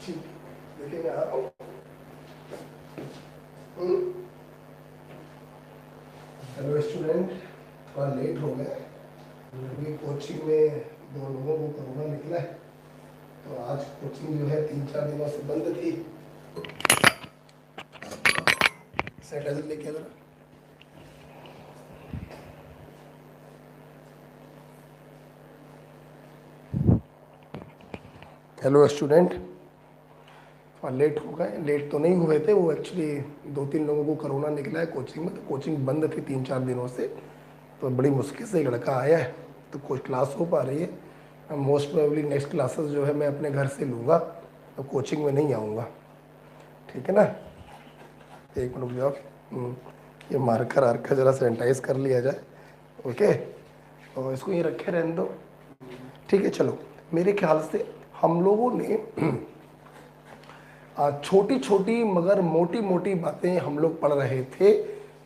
ठीक है, देखिए मैं आ रहा हूँ। हेलो स्टूडेंट, थोड़ा लेट हो गए। अभी कोचिंग में 2 लोगों को कोरोना निकला है, तो आज कोचिंग जो है 3-4 दिनों से बंद थी। सैनिटाइजर लेके आ जरा। हेलो स्टूडेंट, थोड़ा लेट हो गए। लेट तो नहीं हुए थे, वो एक्चुअली 2-3 लोगों को कोरोना निकला है कोचिंग में, तो कोचिंग बंद थी 3-4 दिनों से। तो बड़ी मुश्किल से एक लड़का आया है, तो कुछ क्लास हो पा रही है। मोस्ट प्रोबेबली नेक्स्ट क्लासेस जो है मैं अपने घर से लूँगा, तो कोचिंग में नहीं आऊँगा। ठीक है ना, एक मिनट रुक जाओ। ये मार्कर आर्कर जरा सैनिटाइज कर लिया जाए। ओके, और इसको ये रखे रहने दो। ठीक है, चलो। मेरे ख्याल से हम लोगों ने छोटी छोटी मगर मोटी मोटी बातें हम लोग पढ़ रहे थे,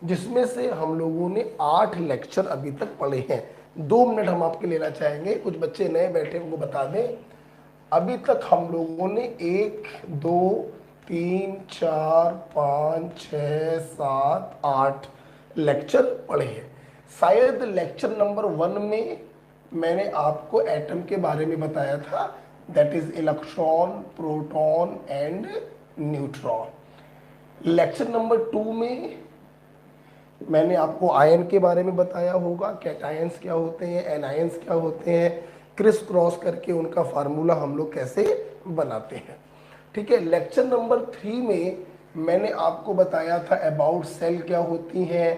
जिसमें से हम लोगों ने 8 लेक्चर अभी तक पढ़े हैं। 2 मिनट हम आपके लेना चाहेंगे, कुछ बच्चे नए बैठे उनको बता दें। अभी तक हम लोगों ने 1 2 3 4 5 6 7 8 लेक्चर पढ़े हैं। शायद लेक्चर नंबर 1 में मैंने आपको एटम के बारे में बताया था, that is electron, proton and neutron. Lecture number 2 में मैंने आपको आयन के बारे में बताया होगा, कैटायंस क्या होते हैं, एनायंस क्या होते हैं, क्रिस क्रॉस करके उनका फार्मूला हम लोग कैसे बनाते हैं। ठीक है, लेक्चर नंबर 3 में मैंने आपको बताया था अबाउट सेल क्या होती हैं,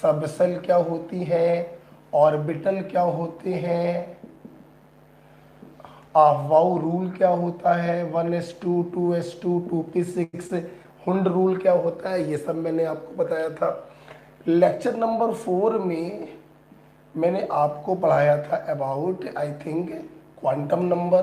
सब सेल क्या होती हैं, ऑर्बिटल क्या होते हैं, वाउ रूल क्या होता है, 1s2 2s2 2p6, Hund rule क्या होता है, ये सब मैंने आपको बताया था। लेक्चर नंबर 4 में मैंने आपको पढ़ाया था about I think quantum number,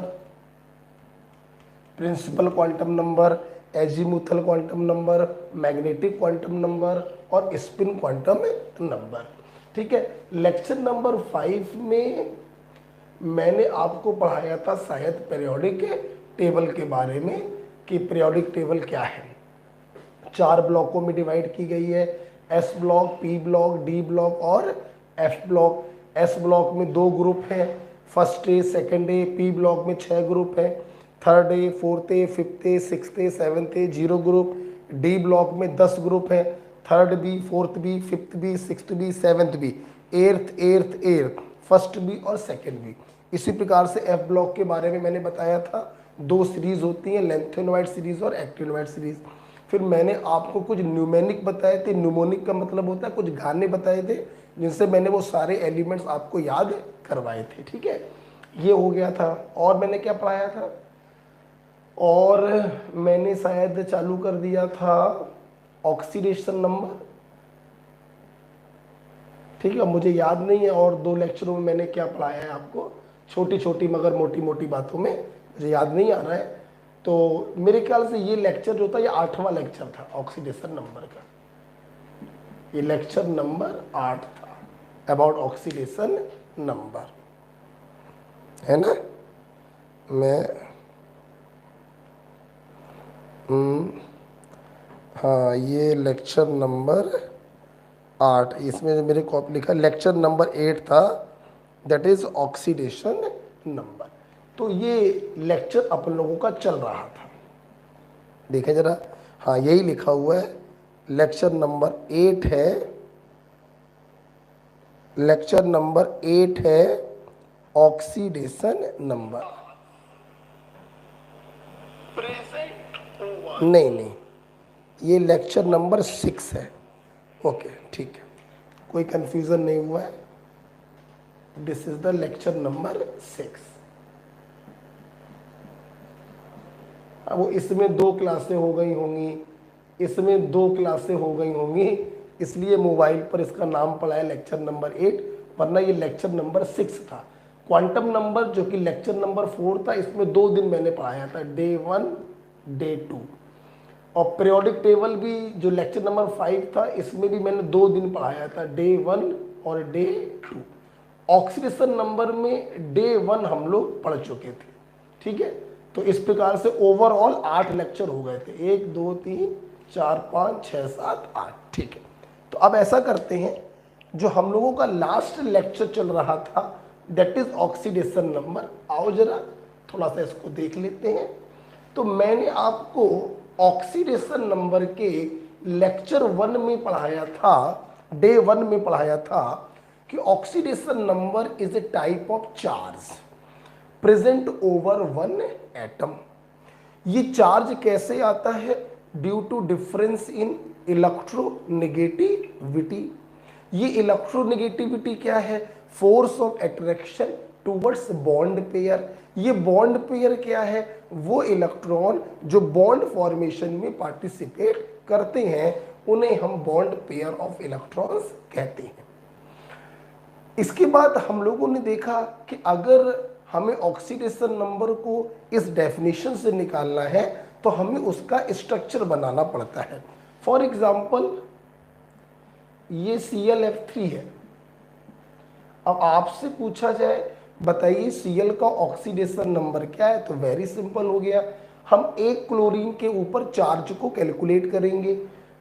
principal quantum number, azimuthal quantum number, magnetic quantum number और स्पिन क्वांटम नंबर। ठीक है, लेक्चर नंबर 5 में मैंने आपको पढ़ाया था शायद पीरियोडिक टेबल के बारे में, कि पीरियोडिक टेबल क्या है। 4 ब्लॉकों में डिवाइड की गई है, S block, P block, D block और एफ ब्लॉक। एस ब्लॉक में 2 ग्रुप हैं, first A second A. P block में 6 ग्रुप हैं, third A, fourth A, fifth A, sixth A, seventh A, 0 group. D block में 10 ग्रुप हैं, third B, fourth B, fifth B, sixth B, seventh B, eighth, first B और second B. इसी प्रकार से F block के बारे में मैंने बताया था, 2 सीरीज होती हैं, लेंथेनोइड सीरीज और एक्टिनोइड सीरीज। फिर मैंने आपको कुछ न्यूमेनिक बताए थे, न्यूमोनिक का मतलब होता है कुछ गाने बताए थे, जिनसे मैंने वो सारे एलिमेंट्स आपको याद करवाए थे। ठीक है, ये हो गया था। और मैंने क्या पढ़ाया था, और मैंने शायद चालू कर दिया था ऑक्सीडेशन नंबर। ठीक है, मुझे याद नहीं है और 2 लेक्चरों में मैंने क्या पढ़ाया है आपको, छोटी छोटी मगर मोटी मोटी बातों में मुझे याद नहीं आ रहा है। तो मेरे ख्याल से ये लेक्चर जो था ये 8वां लेक्चर था ऑक्सीडेशन नंबर का। ये लेक्चर नंबर 8 था अबाउट ऑक्सीडेशन नंबर, है ना। मैं हाँ, ये लेक्चर नंबर 8, इसमें मेरे कॉपी लिखा लेक्चर नंबर 8 था, दैट इज ऑक्सीडेशन नंबर। तो ये लेक्चर अपन लोगों का चल रहा था, देखें जरा। हाँ, यही लिखा हुआ है, लेक्चर नंबर 8 है, लेक्चर नंबर 8 है ऑक्सीडेशन नंबर। नहीं नहीं, ये लेक्चर नंबर 6 है। ओके, ठीक है, कोई कंफ्यूजन नहीं हुआ है। This is the lecture number 6। अब वो इसमें 2 क्लासें हो गई होंगी, इसमें 2 क्लासें हो गई होंगी, इसलिए मोबाइल पर इसका नाम पड़ा है लेक्चर नंबर 8, वरना ये लेक्चर नंबर 6 था। क्वांटम नंबर जो कि लेक्चर नंबर 4 था, इसमें 2 दिन मैंने पढ़ाया था, डे 1 डे 2। और पीरियोडिक टेबल भी जो लेक्चर नंबर 5 था, इसमें भी मैंने 2 दिन पढ़ाया था, डे 1 और डे 2। ऑक्सीडेशन नंबर में डे 1 हम लोग पढ़ चुके थे। ठीक है, तो इस प्रकार से ओवरऑल 8 लेक्चर हो गए थे, 1 2 3 4 5 6 7 8। ठीक है, तो अब ऐसा करते हैं, जो हम लोगों का लास्ट लेक्चर चल रहा था दैट इज ऑक्सीडेशन नंबर। आओ जरा थोड़ा सा इसको देख लेते हैं। तो मैंने आपको ऑक्सीडेशन नंबर के लेक्चर 1 में पढ़ाया था, डे 1 में पढ़ाया था कि oxidation number is a type of charge present over one atom. ये चार्ज कैसे आता है? Due to difference in electronegativity. ये इलेक्ट्रोनेगेटिविटी क्या है? Force of attraction towards bond pair. ये बॉन्ड पेयर क्या है? वो इलेक्ट्रॉन जो बॉन्ड फॉर्मेशन में पार्टिसिपेट करते हैं उन्हें हम बॉन्ड पेयर ऑफ इलेक्ट्रॉन्स कहते हैं। इसके बाद हम लोगों ने देखा कि अगर हमें ऑक्सीडेशन नंबर को इस डेफिनेशन से निकालना है तो हमें उसका स्ट्रक्चर बनाना पड़ता है। फॉर एग्जाम्पल ये ClF3 है। अब आपसे पूछा जाए बताइए Cl का ऑक्सीडेशन नंबर क्या है, तो वेरी सिंपल हो गया, हम एक क्लोरीन के ऊपर चार्ज को कैलकुलेट करेंगे।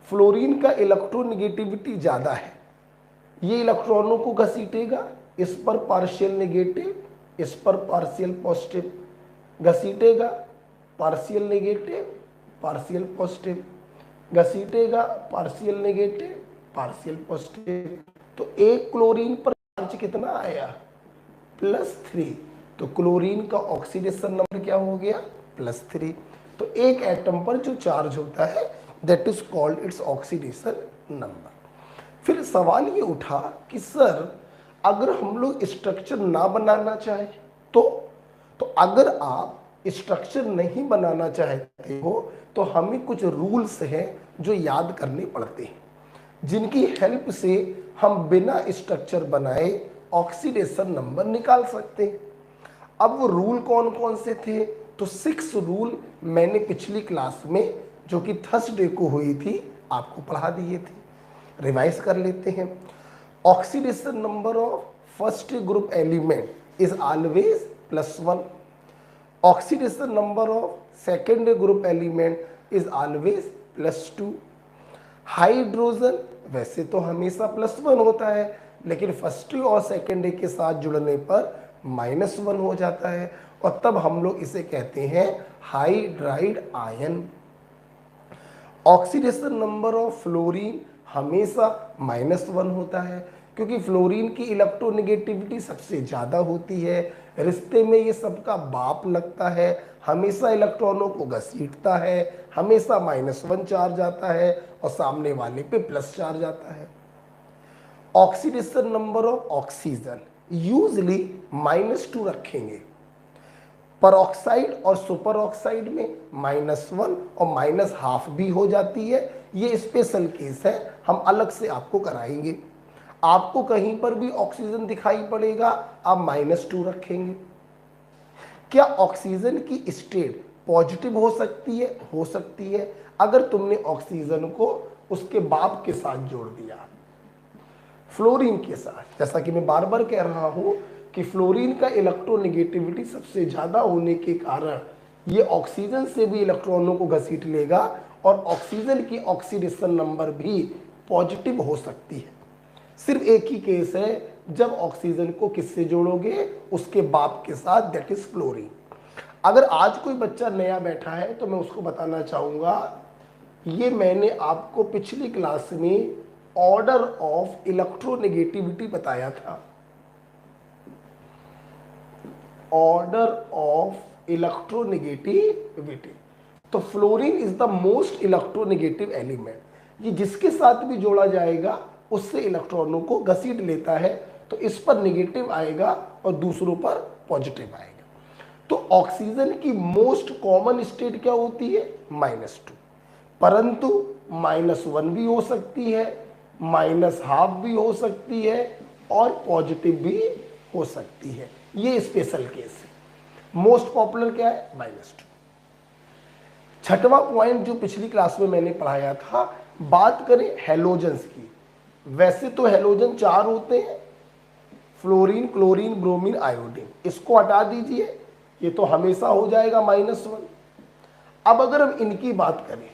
फ्लोरीन का इलेक्ट्रोनेगेटिविटी ज़्यादा है, ये इलेक्ट्रॉनों को घसीटेगा, इस पर पार्शियल नेगेटिव, इस पर पार्शियल पॉजिटिव, घसीटेगा पार्शियल नेगेटिव पार्शियल पॉजिटिव, घसीटेगा पार्शियल नेगेटिव पार्शियल पॉजिटिव। तो एक क्लोरीन पर चार्ज कितना आया? +3। तो क्लोरीन का ऑक्सीडेशन नंबर क्या हो गया? +3। तो एक एटम पर जो चार्ज होता है that is called its oxidation number. फिर सवाल ये उठा कि सर अगर हम लोग स्ट्रक्चर ना बनाना चाहे तो अगर आप स्ट्रक्चर नहीं बनाना चाहते हो तो हमें कुछ रूल्स हैं जो याद करने पड़ते हैं, जिनकी हेल्प से हम बिना स्ट्रक्चर बनाए ऑक्सीडेशन नंबर निकाल सकते हैं। अब वो रूल कौन कौन से थे? तो 6 रूल मैंने पिछली क्लास में जो कि थर्सडे को हुई थी आपको पढ़ा दिए थे, रिवाइज कर लेते हैं। Oxidation number of first group element is always +1। Oxidation number of second group element is always +2। Hydrogen वैसे तो हमेशा +1 होता है, लेकिन फर्स्ट और सेकेंड के साथ जुड़ने पर -1 हो जाता है और तब हम लोग इसे कहते हैं hydride ion. Oxidation number of fluorine हमेशा -1 होता है क्योंकि फ्लोरीन की इलेक्ट्रोनेगेटिविटी सबसे ज़्यादा होती है, रिश्ते में ये सबका बाप लगता है, हमेशा इलेक्ट्रॉनों को घसीटता है, हमेशा -1 चार्ज आता है और सामने वाले पे प्लस चार्ज आता है। Oxidation number of oxygen usually -2 रखेंगे, पर ऑक्साइड और सुपर ऑक्साइड में -1 और -12 भी हो जाती है। ये स्पेशल केस है, हम अलग से आपको कराएंगे। आपको कहीं पर भी ऑक्सीजन दिखाई पड़ेगा आप -2 रखेंगे। क्या ऑक्सीजन की स्टेट पॉजिटिव हो सकती है? हो सकती है, अगर तुमने ऑक्सीजन को उसके बाप के साथ जोड़ दिया, फ्लोरीन के साथ। जैसा कि मैं बार बार कह रहा हूं कि फ्लोरीन का इलेक्ट्रोनेगेटिविटी सबसे ज्यादा होने के कारण ये ऑक्सीजन से भी इलेक्ट्रॉनों को घसीट लेगा और ऑक्सीजन की ऑक्सीडेशन नंबर भी पॉजिटिव हो सकती है। सिर्फ एक ही केस है जब ऑक्सीजन को किससे जोड़ोगे? उसके बाप के साथ, दैट इज फ्लोरीन। अगर आज कोई बच्चा नया बैठा है तो मैं उसको बताना चाहूंगा, ये मैंने आपको पिछली क्लास में ऑर्डर ऑफ इलेक्ट्रोनेगेटिविटी बताया था। ऑर्डर ऑफ इलेक्ट्रोनेगेटिविटी, तो fluorine is the most electronegative element. ये जिसके साथ भी जोड़ा जाएगा उससे इलेक्ट्रॉनों को घसीट लेता है, तो इस पर नेगेटिव आएगा और दूसरों पर पॉजिटिव आएगा। तो ऑक्सीजन की मोस्ट कॉमन स्टेट क्या होती है? -2, परंतु -1 भी हो सकती है, -12 भी हो सकती है और पॉजिटिव भी हो सकती है। ये स्पेशल केस है। मोस्ट पॉपुलर क्या है? -2। छठवां पॉइंट जो पिछली क्लास में मैंने पढ़ाया था, बात करें हैलोजेंस की। वैसे तो हैलोजन 4 होते हैं, फ्लोरीन, क्लोरीन, ब्रोमीन, आयोडीन। इसको हटा दीजिए, ये तो हमेशा हो जाएगा -1। अब अगर हम इनकी बात करें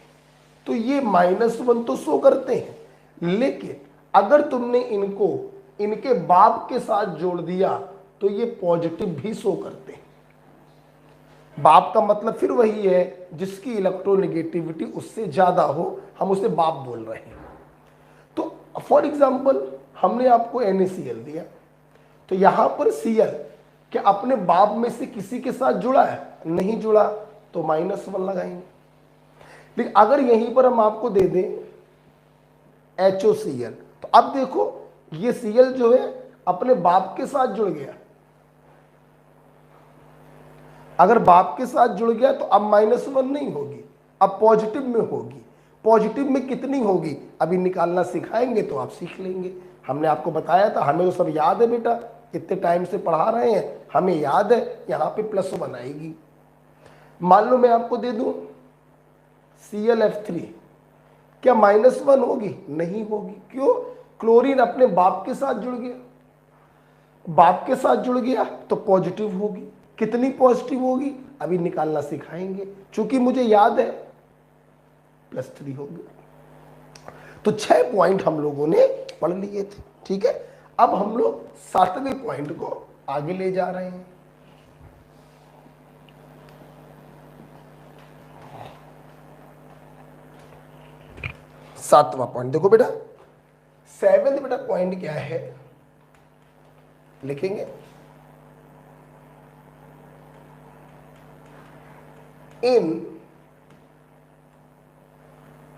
तो ये -1 तो शो करते हैं, लेकिन अगर तुमने इनको इनके बाप के साथ जोड़ दिया तो ये पॉजिटिव भी शो करते हैं। बाप का मतलब फिर वही है जिसकी इलेक्ट्रोनेगेटिविटी उससे ज्यादा हो, हम उसे बाप बोल रहे हैं। तो फॉर एग्जाम्पल हमने आपको NaCl दिया, तो यहां पर Cl क्या अपने बाप में से किसी के साथ जुड़ा है? नहीं जुड़ा, तो -1 लगाएंगे। लेकिन अगर यहीं पर हम आपको दे दें HOCl, तो अब देखो ये Cl जो है अपने बाप के साथ जुड़ गया। अगर बाप के साथ जुड़ गया तो अब -1 नहीं होगी, अब पॉजिटिव में होगी। पॉजिटिव में कितनी होगी अभी निकालना सिखाएंगे तो आप सीख लेंगे। हमने आपको बताया था, हमें तो सब याद है बेटा, इतने टाइम से पढ़ा रहे हैं, हमें याद है यहां पे +1 आएगी। मान लो मैं आपको दे दूं ClF3, क्या -1 होगी? नहीं होगी। क्यों? क्लोरीन अपने बाप के साथ जुड़ गया, बाप के साथ जुड़ गया तो पॉजिटिव होगी। कितनी पॉजिटिव होगी अभी निकालना सिखाएंगे, चूंकि मुझे याद है +3 हो गया। तो 6 पॉइंट हम लोगों ने पढ़ लिए थे, ठीक है। अब हम लोग 7वें पॉइंट को आगे ले जा रहे हैं। सातवां पॉइंट देखो बेटा, 7th बेटा पॉइंट क्या है, लिखेंगे इन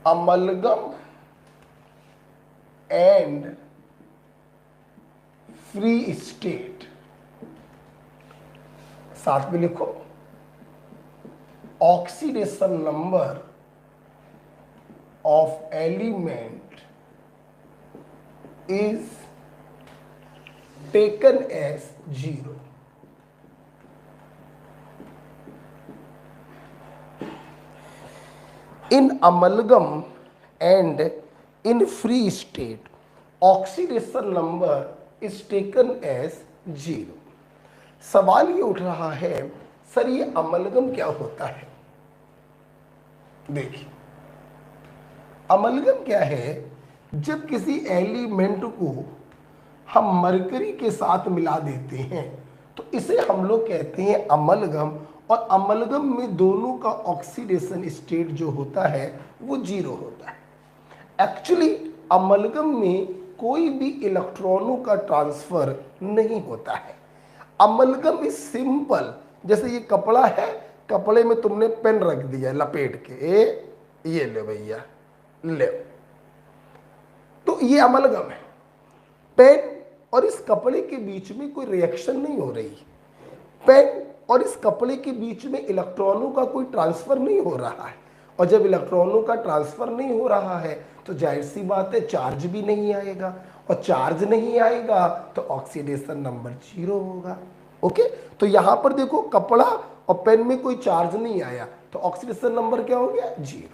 amalgam and free state, साथ में लिखो oxidation number of element is taken as 0। In amalgam and in free state, oxidation number is taken as 0। सवाल ये उठ रहा है सर ये अमलगम क्या होता है? देखिए अमलगम क्या है, जब किसी एलिमेंट को हम मरकरी के साथ मिला देते हैं तो इसे हम लोग कहते हैं अमलगम, और अमलगम में दोनों का ऑक्सीडेशन स्टेट जो होता है वो 0 होता है। एक्चुअली अमलगम में कोई भी इलेक्ट्रॉनों का ट्रांसफर नहीं होता है। अमलगम इज सिंपल, जैसे ये कपड़ा है, कपड़े में तुमने पेन रख दिया लपेट के, ये ले भैया ले, तो ये अमलगम है। पेन और इस कपड़े के बीच में कोई रिएक्शन नहीं हो रही, पेन और इस कपड़े के बीच में इलेक्ट्रॉनों का कोई ट्रांसफर नहीं हो रहा है, और जब इलेक्ट्रॉनों का ट्रांसफर नहीं हो रहा है तो जाहिर सी बात है चार्ज भी नहीं आएगा, और चार्ज नहीं आएगा तो ऑक्सीडेशन नंबर 0 होगा। ओके, तो यहां पर देखो कपड़ा और पेन में कोई चार्ज नहीं आया तो ऑक्सीडेशन नंबर क्या हो गया? 0।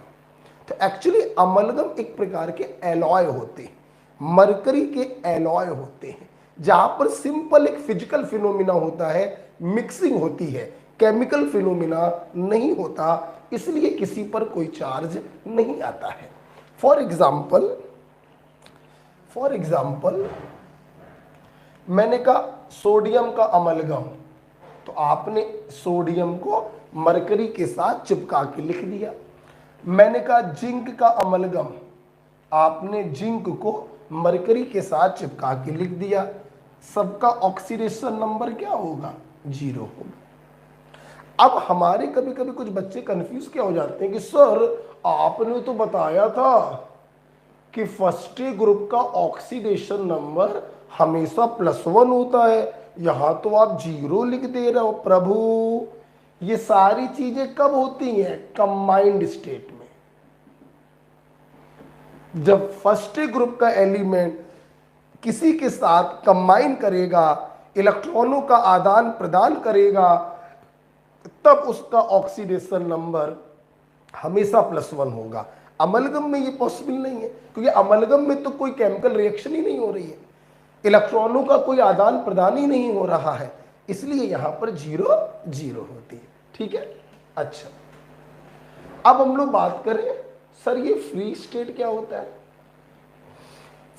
तो एक्चुअली अमलगम एक प्रकार के एलॉय होते हैं, मरकरी के एलॉय होते हैं, जहां पर सिंपल एक फिजिकल फिनोमिना होता है, मिक्सिंग होती है, केमिकल फिनोमिना नहीं होता, इसलिए किसी पर कोई चार्ज नहीं आता है। फॉर एग्जाम्पल मैंने कहा सोडियम का अमलगम, तो आपने सोडियम को मरकरी के साथ चिपका के लिख दिया। मैंने कहा जिंक का अमलगम, आपने जिंक को मरकरी के साथ चिपका के लिख दिया। सबका ऑक्सीडेशन नंबर क्या होगा? 0 होगा। अब हमारे कभी कभी कुछ बच्चे कंफ्यूज क्या हो जाते हैं कि सर आपने तो बताया था कि फर्स्ट ग्रुप का ऑक्सीडेशन नंबर हमेशा +1 होता है, यहां तो आप 0 लिख दे रहे हो। प्रभु ये सारी चीजें कब होती हैं? कंबाइंड स्टेट में। जब फर्स्ट ग्रुप का एलिमेंट किसी के साथ कंबाइन करेगा, इलेक्ट्रॉनों का आदान प्रदान करेगा, तब उसका ऑक्सीडेशन नंबर हमेशा +1 होगा। अमलगम में ये पॉसिबल नहीं है, क्योंकि अमलगम में तो कोई केमिकल रिएक्शन ही नहीं हो रही है, इलेक्ट्रॉनों का कोई आदान प्रदान ही नहीं हो रहा है, इसलिए यहां पर 0 0 होती है। ठीक है, अच्छा अब हम लोग बात करें सर ये फ्री स्टेट क्या होता है।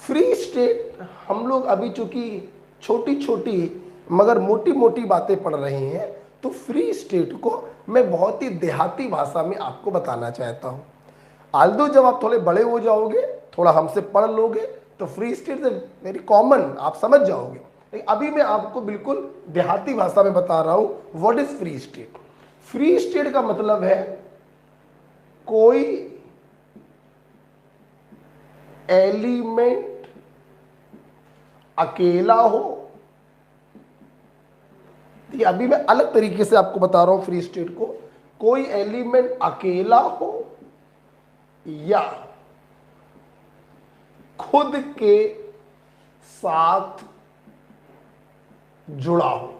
फ्री स्टेट हम लोग अभी चूंकि छोटी छोटी मगर मोटी मोटी बातें पढ़ रहे हैं, तो फ्री स्टेट को मैं बहुत ही देहाती भाषा में आपको बताना चाहता हूं। आल्दो जब आप थोड़े बड़े हो जाओगे, थोड़ा हमसे पढ़ लोगे, तो फ्री स्टेट से वेरी कॉमन आप समझ जाओगे, लेकिन अभी मैं आपको बिल्कुल देहाती भाषा में बता रहा हूं what is free state. Free state का मतलब है कोई एलिमेंट अकेला हो। ये अभी मैं अलग तरीके से आपको बता रहा हूं फ्री स्टेट को, कोई एलिमेंट अकेला हो या खुद के साथ जुड़ा हो।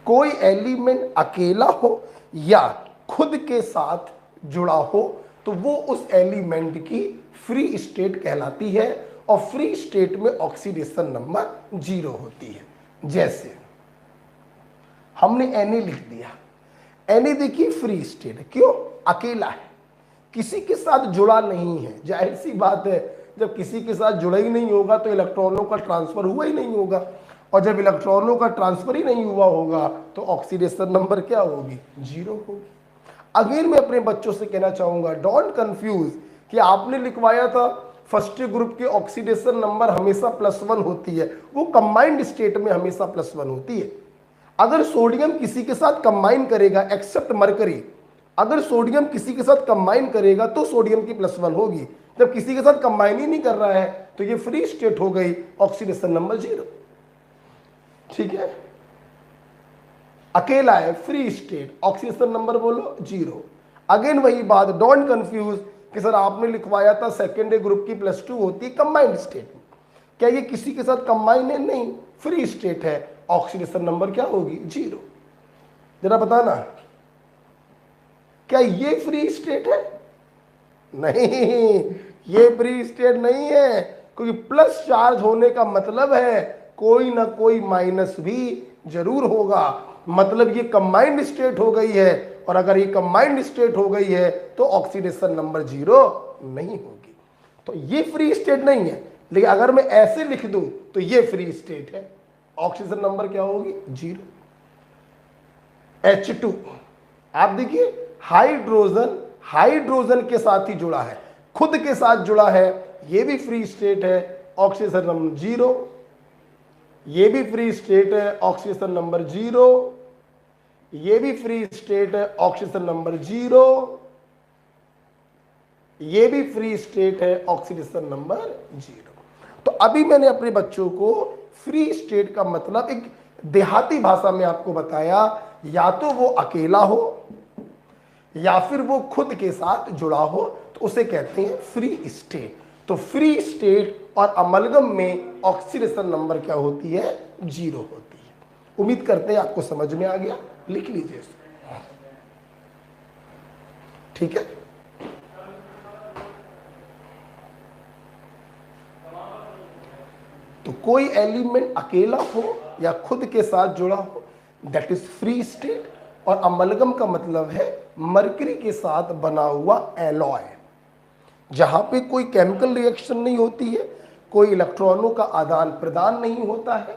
कोई एलिमेंट अकेला हो या खुद के साथ जुड़ा हो तो वो उस एलिमेंट की फ्री स्टेट कहलाती है, और फ्री स्टेट में ऑक्सीडेशन नंबर 0 होती है। जैसे हमने Na लिख दिया, Na देखिए फ्री स्टेट है, क्यों? अकेला है, किसी के साथ जुड़ा नहीं है। जाहिर सी बात है, जब किसी के साथ जुड़ा ही नहीं होगा तो इलेक्ट्रॉनों का ट्रांसफर हुआ ही नहीं होगा, और जब इलेक्ट्रॉनों का ट्रांसफर ही नहीं हुआ होगा तो ऑक्सीडेशन नंबर क्या होगी? 0 होगी। अगेन मैं अपने बच्चों से कहना चाहूंगा, डोंट कंफ्यूज कि आपने लिखवाया था फर्स्ट ग्रुप के ऑक्सीडेशन नंबर हमेशा +1 होती है, वो कंबाइंड स्टेट में हमेशा +1 होती है। अगर सोडियम किसी के साथ कंबाइन करेगा एक्सेप्ट मरकरी, अगर सोडियम किसी के साथ कंबाइन करेगा तो सोडियम की +1 होगी। जब किसी के साथ कंबाइन ही नहीं कर रहा है तो ये फ्री स्टेट हो गई, ऑक्सीडेशन नंबर 0। ठीक है, अकेला है, फ्री स्टेट, ऑक्सीडेशन नंबर बोलो 0। अगेन वही बात, डोंट कंफ्यूज कि सर आपने लिखवाया था सेकेंडरी ग्रुप की +2 होती है कंबाइंड स्टेट में, क्या ये किसी के साथ कंबाइन है? नहीं, फ्री स्टेट है, ऑक्सीडेशन नंबर क्या होगी? 0। जरा बताना, क्या ये फ्री स्टेट है? नहीं, ये फ्री स्टेट नहीं है, क्योंकि प्लस चार्ज होने का मतलब है कोई ना कोई माइनस भी जरूर होगा, मतलब ये कंबाइंड स्टेट हो गई है, और अगर ये कंबाइंड स्टेट हो गई है तो ऑक्सीडेशन नंबर 0 नहीं होगी। तो ये फ्री स्टेट नहीं है, लेकिन अगर मैं ऐसे लिख दूं तो ये फ्री स्टेट है, ऑक्सीजन नंबर क्या होगी? 0। H2 आप देखिए, हाइड्रोजन हाइड्रोजन के साथ ही जुड़ा है, खुद के साथ जुड़ा है, ये भी फ्री स्टेट है, ऑक्सीजन नंबर 0। ये भी फ्री स्टेट है, ऑक्सीजन नंबर 0। ये भी फ्री स्टेट है, ऑक्सीजन नंबर 0। ये भी फ्री स्टेट है, ऑक्सीडेशन नंबर 0। तो अभी मैंने अपने बच्चों को फ्री स्टेट का मतलब एक देहाती भाषा में आपको बताया, या तो वो अकेला हो या फिर वो खुद के साथ जुड़ा हो, तो उसे कहते हैं फ्री स्टेट। तो फ्री स्टेट और अमलगम में ऑक्सीडेशन नंबर क्या होती है? 0 होती है। उम्मीद करते हैं आपको समझ में आ गया, लिख लीजिए इसे। ठीक है, तो कोई एलिमेंट अकेला हो या खुद के साथ जुड़ा हो, दैट इज फ्री स्टेट। और अमलगम का मतलब है मरकरी के साथ बना हुआ एलॉय, जहां पे कोई केमिकल रिएक्शन नहीं होती है, कोई इलेक्ट्रॉनों का आदान प्रदान नहीं होता है,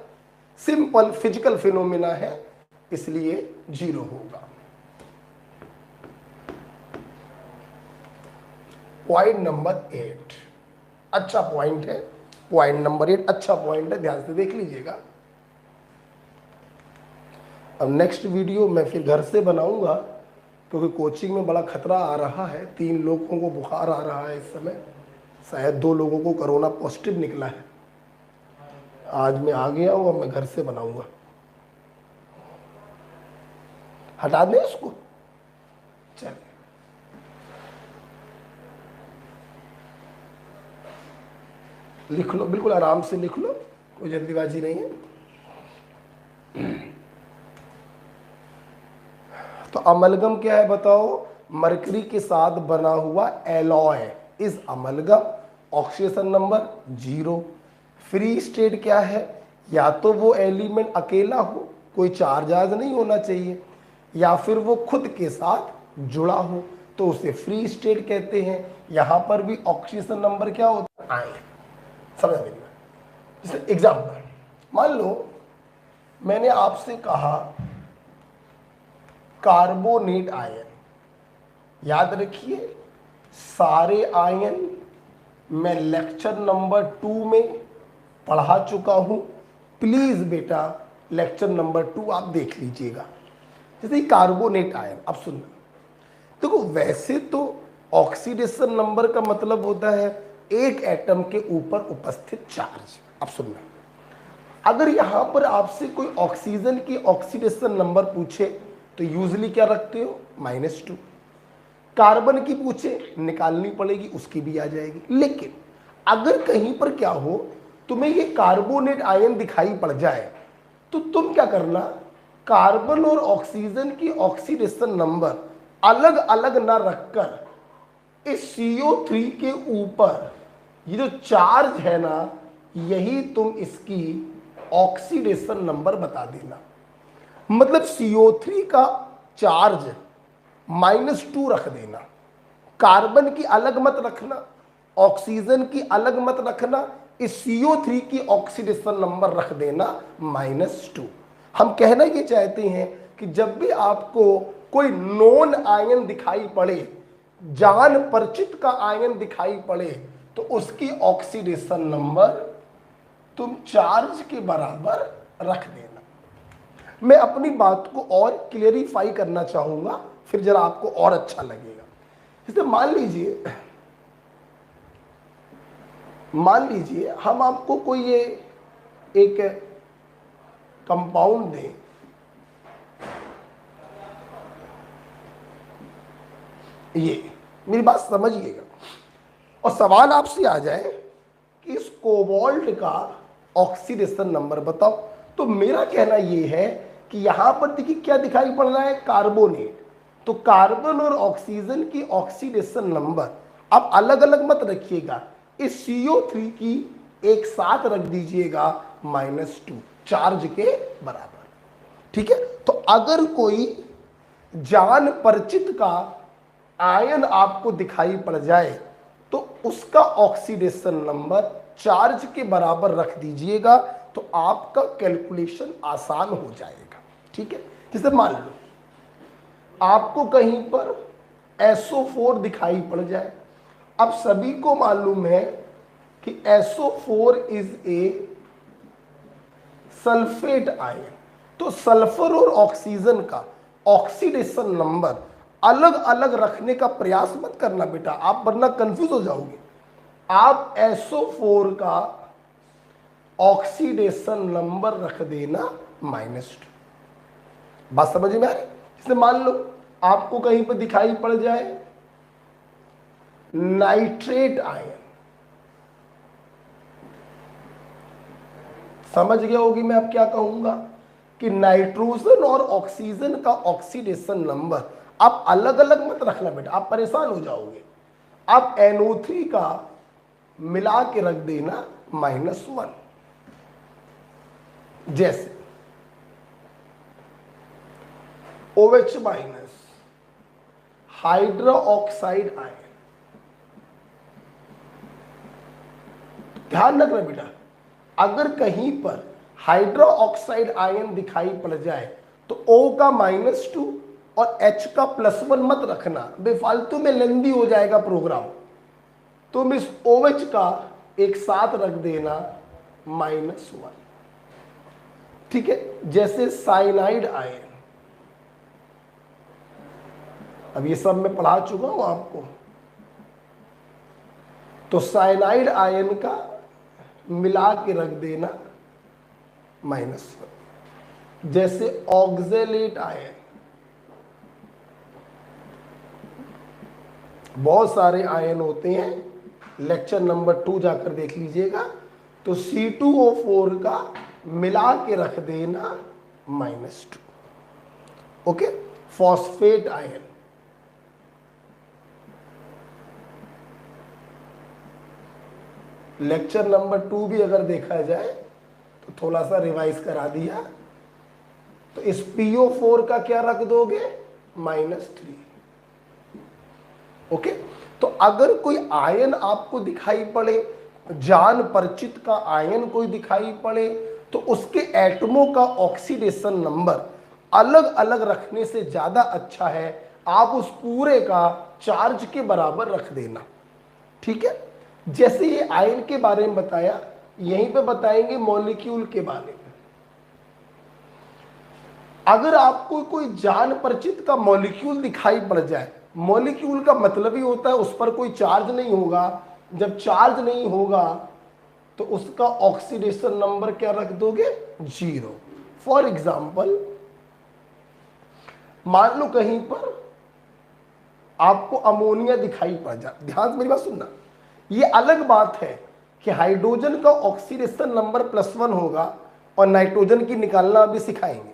सिंपल फिजिकल फिनोमिना है, इसलिए 0 होगा। पॉइंट नंबर 8 अच्छा पॉइंट है, पॉइंट नंबर 8 अच्छा पॉइंट है, ध्यान से देख लीजिएगा। अब नेक्स्ट वीडियो मैं फिर घर से बनाऊंगा, क्योंकि कोचिंग में बड़ा खतरा आ रहा है। 3 लोगों को बुखार आ रहा है इस समय, शायद 2 लोगों को कोरोना पॉजिटिव निकला है। आज मैं आ गया हूँ, अब मैं घर से बनाऊंगा। हटा दें इसको, चलिए। लिख लो, बिल्कुल आराम से लिख लो, कोई जल्दीबाजी नहीं है। तो अमलगम क्या है बताओ? मरकरी के साथ बना हुआ alloy is amalgam, oxidation number 0, free state क्या है, या तो वो एलिमेंट अकेला हो, कोई चार्ज नहीं होना चाहिए, या फिर वो खुद के साथ जुड़ा हो, तो उसे फ्री स्टेट कहते हैं। यहां पर भी ऑक्सीजन नंबर क्या होता है, आयन। समझ मेरी बात। जैसे एग्जाम्पल मान लो मैंने आपसे कहा कार्बोनेट आयन, याद रखिए सारे आयन मैं लेक्चर नंबर 2 में पढ़ा चुका हूं, प्लीज बेटा लेक्चर नंबर 2 आप देख लीजिएगा। जैसे कार्बोनेट आयन, अब सुनना, देखो वैसे तो ऑक्सीडेशन नंबर का मतलब होता है एक एटम के ऊपर उपस्थित चार्ज। अब सुनना, अगर यहां पर आपसे कोई ऑक्सीजन की ऑक्सीडेशन नंबर पूछे तो यूजली क्या रखते हो, -2। कार्बन की पूछे निकालनी पड़ेगी, उसकी भी आ जाएगी। लेकिन अगर कहीं पर क्या हो, तुम्हें ये कार्बोनेट आयन दिखाई पड़ जाए, तो तुम क्या करना, कार्बन और ऑक्सीजन की ऑक्सीडेशन नंबर अलग अलग ना रखकर इस CO3 के ऊपर ये जो चार्ज है ना, यही तुम इसकी ऑक्सीडेशन नंबर बता देना। मतलब CO3 का चार्ज -2 रख देना, कार्बन की अलग मत रखना, ऑक्सीजन की अलग मत रखना, इस CO3 की ऑक्सीडेशन नंबर रख देना -2। हम कहना ये चाहते हैं कि जब भी आपको कोई नॉन आयन दिखाई पड़े, जान परिचित का आयन दिखाई पड़े, तो उसकी ऑक्सीडेशन नंबर तुम चार्ज के बराबर रख देना। मैं अपनी बात को और क्लियरिफाई करना चाहूंगा, फिर जरा आपको और अच्छा लगेगा। जैसे मान लीजिए हम आपको कोई ये एक कंपाउंड दें, ये मेरी बात समझिएगा, और सवाल आपसे आ जाए कि इस कोबाल्ट का ऑक्सीडेशन नंबर बताओ, तो मेरा कहना यह है कि यहां पर देखिए क्या दिखाई पड़ रहा है, कार्बोनेट। तो कार्बन और ऑक्सीजन की ऑक्सीडेशन नंबर अब अलग अलग मत रखिएगा, इस CO3 की एक साथ रख दीजिएगा -2 चार्ज के बराबर। ठीक है, तो अगर कोई जान परिचित का आयन आपको दिखाई पड़ जाए तो उसका ऑक्सीडेशन नंबर चार्ज के बराबर रख दीजिएगा, तो आपका कैलकुलेशन आसान हो जाएगा। ठीक है, जैसे मान लो आपको कहीं पर SO4 दिखाई पड़ जाए। अब सभी को मालूम है कि SO4 is a sulphate ion, तो सल्फर और ऑक्सीजन का ऑक्सीडेशन नंबर अलग अलग रखने का प्रयास मत करना बेटा, आप वरना कंफ्यूज हो जाओगे। आप SO4 का ऑक्सीडेशन नंबर रख देना -2। बात समझ में आ रही? जैसे मान लो आपको कहीं पर दिखाई पड़ जाए नाइट्रेट आयन, समझ गया होगी मैं अब क्या कहूंगा, कि नाइट्रोजन और ऑक्सीजन का ऑक्सीडेशन नंबर आप अलग अलग मत रखना बेटा, आप परेशान हो जाओगे। आप NO3 का मिला के रख देना -1। जैसे OH- हाइड्रो ऑक्साइड आयन, ध्यान रखना बेटा, अगर कहीं पर हाइड्रो ऑक्साइड आयन दिखाई पड़ जाए तो O का -2 और H का +1 मत रखना, बेफालतू में लेंदी हो जाएगा प्रोग्राम। तुम इस OH का एक साथ रख देना -1। ठीक है, जैसे साइनाइड आयन, अब ये सब मैं पढ़ा चुका हूं आपको, तो साइनाइड आयन का मिला के रख देना -1। जैसे ऑक्जेलेट आयन, बहुत सारे आयन होते हैं, लेक्चर नंबर 2 जाकर देख लीजिएगा। तो C2O4 का मिला के रख देना -2। Okay, phosphate ion, lecture number 2 भी अगर देखा जाए तो थोड़ा सा रिवाइज करा दिया, तो इस PO4 का क्या रख दोगे, -3। ओके, तो अगर कोई आयन आपको दिखाई पड़े, जान परिचित का आयन कोई दिखाई पड़े, तो उसके एटमों का ऑक्सीडेशन नंबर अलग अलग रखने से ज्यादा अच्छा है आप उस पूरे का चार्ज के बराबर रख देना। ठीक है, जैसे ये आयन के बारे में बताया, यहीं पे बताएंगे मॉलिक्यूल के बारे में। अगर आपको कोई जान परिचित का मॉलिक्यूल दिखाई पड़ जाए, मॉलिक्यूल का मतलब ही होता है उस पर कोई चार्ज नहीं होगा, जब चार्ज नहीं होगा तो उसका ऑक्सीडेशन नंबर क्या रख दोगे, 0। फॉर एग्जाम्पल, मान लो कहीं पर आपको अमोनिया दिखाई पड़ जाए, ध्यान से मेरी बात सुनना, ये अलग बात है कि हाइड्रोजन का ऑक्सीडेशन नंबर +1 होगा और नाइट्रोजन की निकालना अभी सिखाएंगे,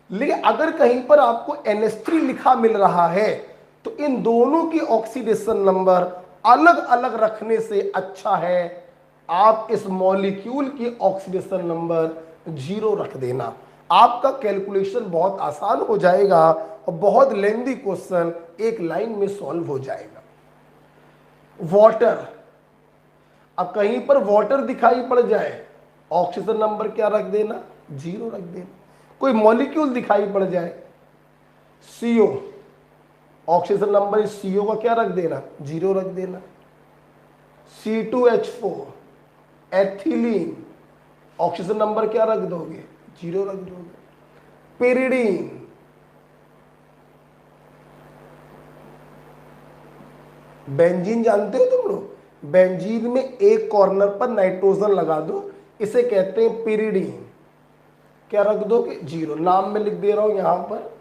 लेकिन अगर कहीं पर आपको NH3 लिखा मिल रहा है तो इन दोनों की ऑक्सीडेशन नंबर अलग अलग रखने से अच्छा है आप इस मॉलिक्यूल की ऑक्सीडेशन नंबर 0 रख देना। आपका कैलकुलेशन बहुत आसान हो जाएगा और बहुत लेंदी क्वेश्चन एक लाइन में सॉल्व हो जाएगा। वाटर, अब कहीं पर वाटर दिखाई पड़ जाए, ऑक्सीजन नंबर क्या रख देना, 0 रख देना। कोई मॉलिक्यूल दिखाई पड़ जाए, CO, ऑक्सीजन नंबर इस CO का क्या रख देना, 0 रख देना। C2H4, एथिलीन, ऑक्सीजन नंबर क्या रख दोगे, 0 रख दोगे। पेरिडीन, बेंजीन जानते हो तुम लोग, बेंजीन में एक कॉर्नर पर नाइट्रोजन लगा दो, इसे कहते हैं पेरिडीन, क्या रख दोगे, 0। नाम में लिख दे रहा हूं यहां पर,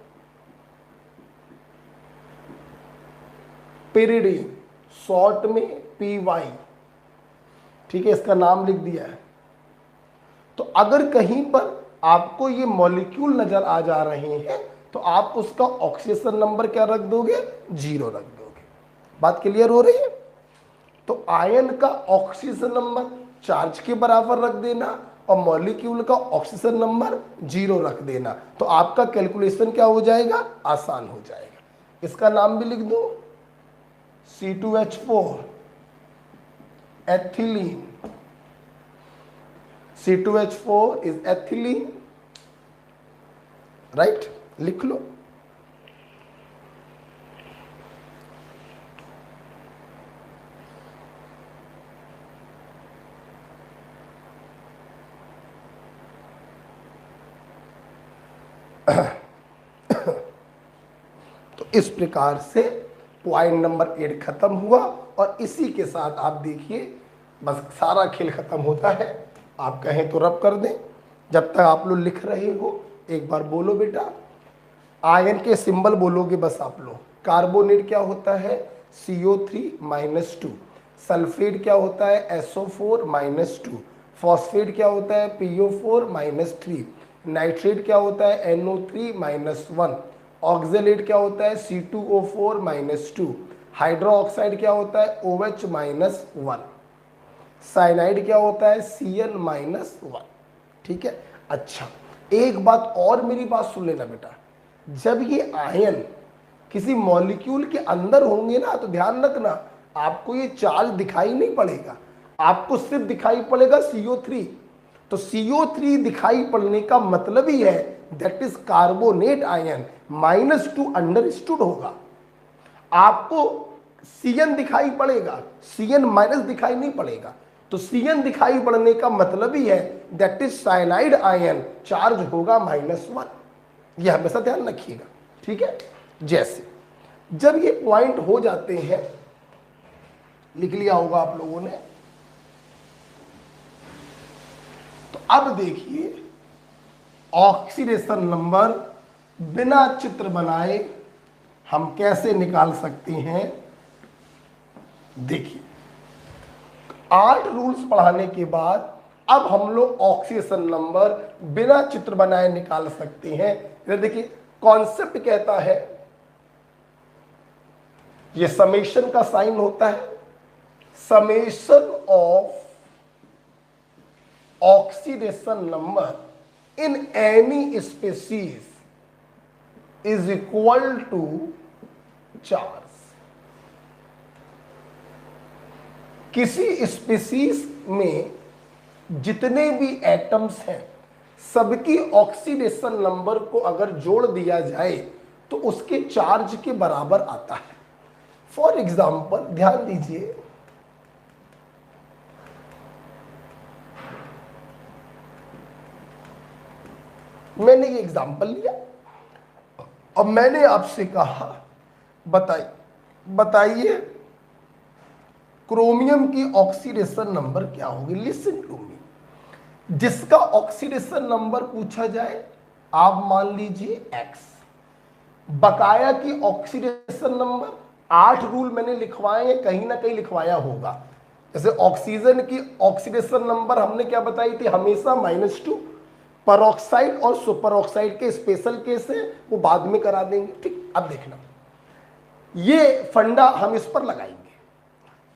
पेरिडीन, शॉर्ट में PY, ठीक है, इसका नाम लिख दिया है। तो अगर कहीं पर आपको ये मॉलिक्यूल नजर आ जा रहे हैं तो आप उसका ऑक्सीडेशन नंबर क्या रख दोगे, 0 रख दोगे। बात क्लियर हो रही है? तो आयन का ऑक्सीजन नंबर चार्ज के बराबर रख देना और मॉलिक्यूल का ऑक्सीजन नंबर 0 रख देना, तो आपका कैलकुलेशन क्या हो जाएगा, आसान हो जाएगा। इसका नाम भी लिख दो, C2H4, ethylene, C2H4 is ethylene, right, लिख लो। तो इस प्रकार से पॉइंट नंबर 8 खत्म हुआ और इसी के साथ आप देखिए बस सारा खेल खत्म होता है। आप कहें तो रब कर दें, जब तक आप लोग लिख रहे हो एक बार बोलो बेटा, आयन के सिंबल बोलोगे बस आप लोग। कार्बोनेट क्या होता है, CO3-2, सल्फेट क्या होता है, SO4-2, फॉस्फेट क्या होता है, PO4-3, नाइट्रेट क्या होता है, NO3-1, ऑक्जेलेट क्या होता है, C2O4-2, हाइड्रो ऑक्साइड क्या होता है, OH-1, साइनाइड क्या होता है, CN-1। ठीक है, अच्छा एक बात और मेरी बात सुन लेना बेटा, जब ये आयन किसी मॉलिक्यूल के अंदर होंगे ना तो ध्यान रखना आपको ये चार्ज दिखाई नहीं पड़ेगा, आपको सिर्फ दिखाई पड़ेगा CO3। तो CO3 दिखाई पड़ने का मतलब ही है that is carbonate ion, -2 understood होगा। आपको CN दिखाई पड़ेगा, CN- दिखाई नहीं पड़ेगा। तो CN दिखाई पड़ने का मतलब ही है that is cyanide ion, charge होगा -1। यह हमेशा ध्यान रखिएगा, ठीक है। जैसे जब ये पॉइंट हो जाते हैं, लिख लिया होगा आप लोगों ने, तो अब देखिए ऑक्सीडेशन नंबर बिना चित्र बनाए हम कैसे निकाल सकते हैं। देखिए 8 रूल्स पढ़ाने के बाद अब हम लोग ऑक्सीडेशन नंबर बिना चित्र बनाए निकाल सकते हैं। देखिए कॉन्सेप्ट कहता है, ये समेशन का साइन होता है, summation of oxidation number in any species is equal to charge. किसी स्पीसीज में जितने भी एटम्स हैं सबकी ऑक्सीडेशन नंबर को अगर जोड़ दिया जाए तो उसके चार्ज के बराबर आता है। फॉर एग्जाम्पल ध्यान दीजिए, मैंने ये एग्जाम्पल लिया और मैंने आपसे कहा बताइए क्रोमियम की ऑक्सीडेशन नंबर क्या होगी। लिसन टू मी, जिसका ऑक्सीडेशन नंबर पूछा जाए आप मान लीजिए x, बकाया की ऑक्सीडेशन नंबर 8 रूल मैंने लिखवाए हैं, कहीं ना कहीं लिखवाया होगा। जैसे ऑक्सीजन की ऑक्सीडेशन नंबर हमने क्या बताई थी, हमेशा -2। परऑक्साइड और सुपर ऑक्साइड के स्पेशल केस है, वो बाद में करा देंगे। ठीक, अब देखना ये फंडा हम इस पर लगाएंगे।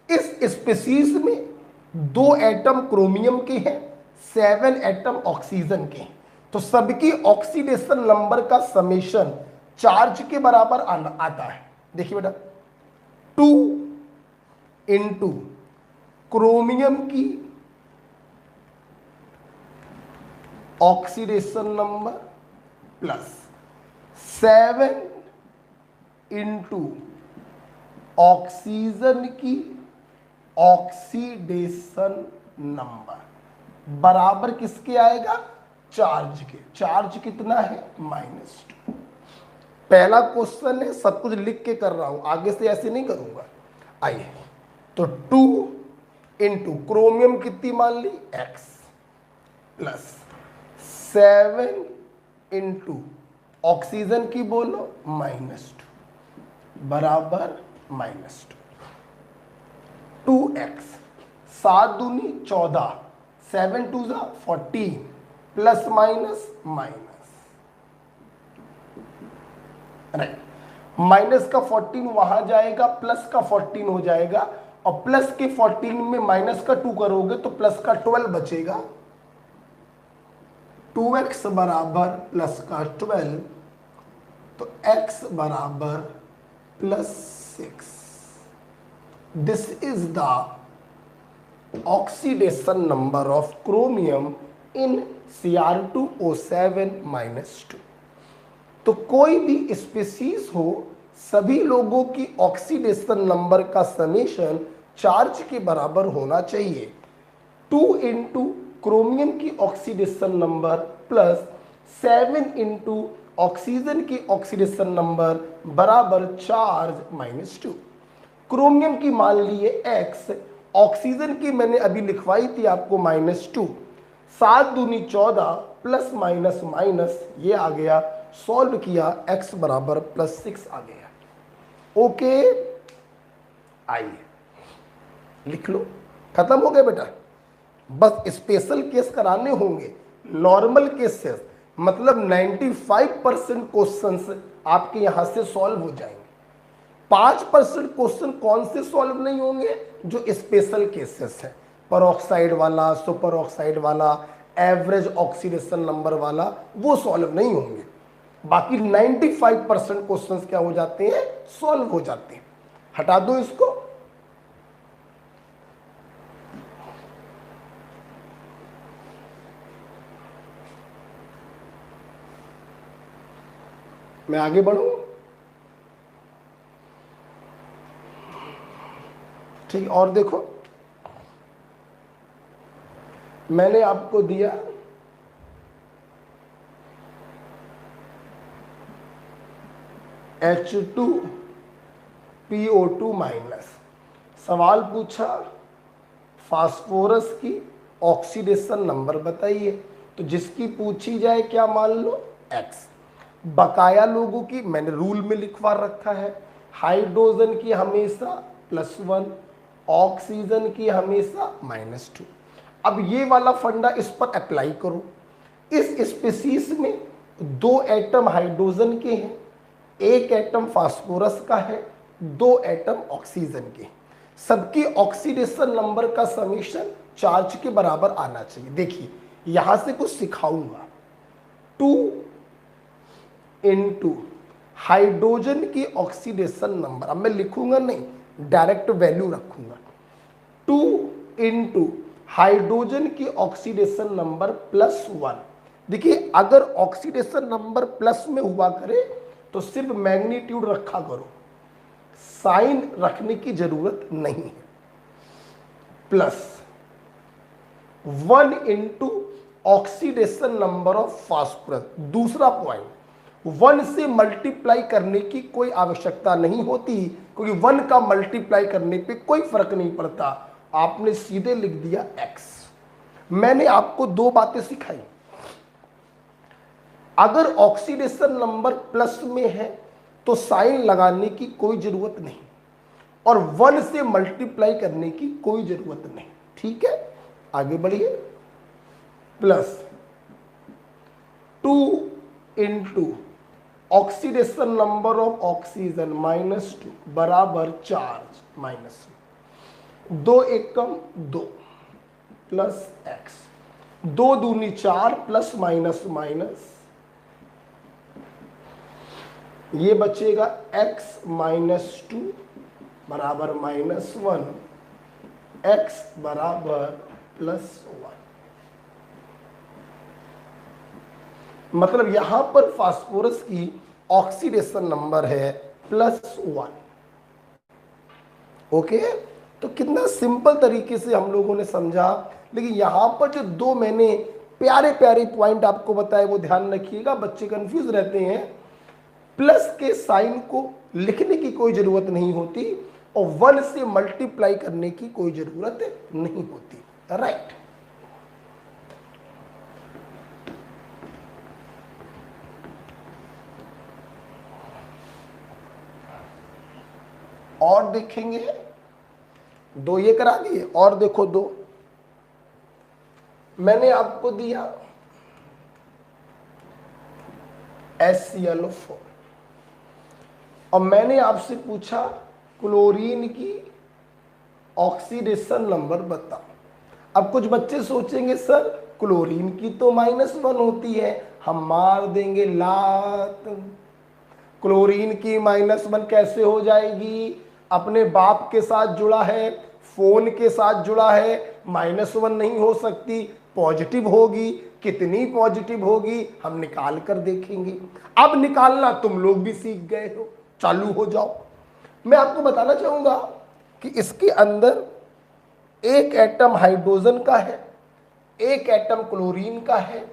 इस स्पीसीज में 2 एटम क्रोमियम के हैं, 7 एटम ऑक्सीजन के हैं, तो सबकी ऑक्सीडेशन नंबर का समेशन चार्ज के बराबर आता है। देखिए बेटा, 2 इंटू क्रोमियम की oxidation number plus 7 into oxygen की ऑक्सीडेशन नंबर बराबर किसके आएगा, चार्ज के। चार्ज कितना है, -2। पहला क्वेश्चन है, सब कुछ लिख के कर रहा हूं, आगे से ऐसे नहीं करूंगा। आइए, तो 2 इंटू क्रोमियम कितनी मान ली, x, प्लस 7 इंटू ऑक्सीजन की बोलो -2 बराबर -2, 2x, 7 दूनी 14, 7 2 14, plus minus minus, right. Minus का 14 वहां जाएगा, प्लस का 14 हो जाएगा, और प्लस के 14 में माइनस का 2 करोगे तो प्लस का 12 बचेगा। 2x बराबर प्लस का 12, तो x बराबर +6। This is the oxidation number of chromium in Cr2O7 -2। तो कोई भी स्पीसीज हो, सभी लोगों की ऑक्सीडेशन नंबर का समेशन चार्ज के बराबर होना चाहिए। 2 इंटू क्रोमियम की oxidation number plus 7 into oxygen की ऑक्सीडेशन नंबर बराबर चार्ज -2। क्रोमियम की मान लिए x, ऑक्सीजन की मैंने अभी लिखवाई थी आपको -2, 7 दूनी 14, प्लस माइनस माइनस ये आ गया, सॉल्व किया, x बराबर +6 आ गया। ओके, आइए लिख लो, खत्म हो गया बेटा। बस स्पेशल केस कराने होंगे, नॉर्मल केसेस मतलब 95% क्वेश्चंस आपके यहां से सॉल्व हो जाएंगे। 5% क्वेश्चन कौन से सॉल्व नहीं होंगे, जो स्पेशल केसेस है, परऑक्साइड वाला, सुपर ऑक्साइड वाला, एवरेज ऑक्सीडेशन नंबर वाला, वो सॉल्व नहीं होंगे। बाकी 95% क्वेश्चंस क्या हो जाते हैं, सॉल्व हो जाते हैं। हटा दो इसको, मैं आगे बढ़ूं। ठीक, और देखो मैंने आपको दिया H2PO2-, सवाल पूछा फास्फोरस की ऑक्सीडेशन नंबर बताइए, तो जिसकी पूछी जाए क्या मान लो, x। बकाया लोगों की मैंने रूल में लिखवा रखा है, हाइड्रोजन की हमेशा +1, ऑक्सीजन की हमेशा -2। अब ये वाला फंडा इस पर अप्लाई करो। इस स्पीसीज में 2 एटम हाइड्रोजन के हैं, 1 एटम फास्फोरस का है, 2 एटम ऑक्सीजन के। सबकी ऑक्सीडेशन नंबर का समीशन चार्ज के बराबर आना चाहिए। देखिए यहां से कुछ सिखाऊंगा, 2 इंटू हाइड्रोजन की ऑक्सीडेशन नंबर, अब मैं लिखूंगा नहीं डायरेक्ट वैल्यू रखूंगा, 2 इंटू हाइड्रोजन की ऑक्सीडेशन नंबर +1। देखिए अगर ऑक्सीडेशन नंबर प्लस में हुआ करे तो सिर्फ मैग्नीट्यूड रखा करो, साइन रखने की जरूरत नहीं है। +1 into oxidation number of phosphorus. दूसरा पॉइंट, 1 से मल्टीप्लाई करने की कोई आवश्यकता नहीं होती, क्योंकि 1 का मल्टीप्लाई करने पे कोई फर्क नहीं पड़ता, आपने सीधे लिख दिया x। मैंने आपको दो बातें सिखाई, अगर ऑक्सीडेशन नंबर प्लस में है तो साइन लगाने की कोई जरूरत नहीं, और 1 से मल्टीप्लाई करने की कोई जरूरत नहीं। ठीक है, आगे बढ़िए। +2 into oxidation number of oxygen -2 बराबर चार्ज -2, 2 एकम 2 प्लस x, 2 दूनी 4 प्लस माइनस माइनस, ये बचेगा x -2 बराबर -1, x बराबर +1। मतलब यहां पर फास्फोरस की ऑक्सीडेशन नंबर है +1। ओके, तो कितना सिंपल तरीके से हम लोगों ने समझा। लेकिन यहां पर जो दो मैंने प्यारे प्यारे पॉइंट आपको बताए वो ध्यान रखिएगा, बच्चे कंफ्यूज रहते हैं। प्लस के साइन को लिखने की कोई जरूरत नहीं होती और 1 से मल्टीप्लाई करने की कोई जरूरत नहीं होती। राइट, और देखेंगे, 2 ये करा दिए, और देखो 2 मैंने आपको दिया HClO4 और मैंने आपसे पूछा क्लोरीन की ऑक्सीडेशन नंबर बताओ। अब कुछ बच्चे सोचेंगे सर क्लोरीन की तो -1 होती है, हम मार देंगे लात, क्लोरीन की -1 कैसे हो जाएगी, अपने बाप के साथ जुड़ा है, फोन के साथ जुड़ा है, -1 नहीं हो सकती, पॉजिटिव होगी। कितनी पॉजिटिव होगी हम निकाल कर देखेंगे। अब निकालना तुम लोग भी सीख गए हो, चालू हो जाओ। मैं आपको बताना चाहूंगा कि इसके अंदर एक एटम हाइड्रोजन का है, एक एटम क्लोरीन का है,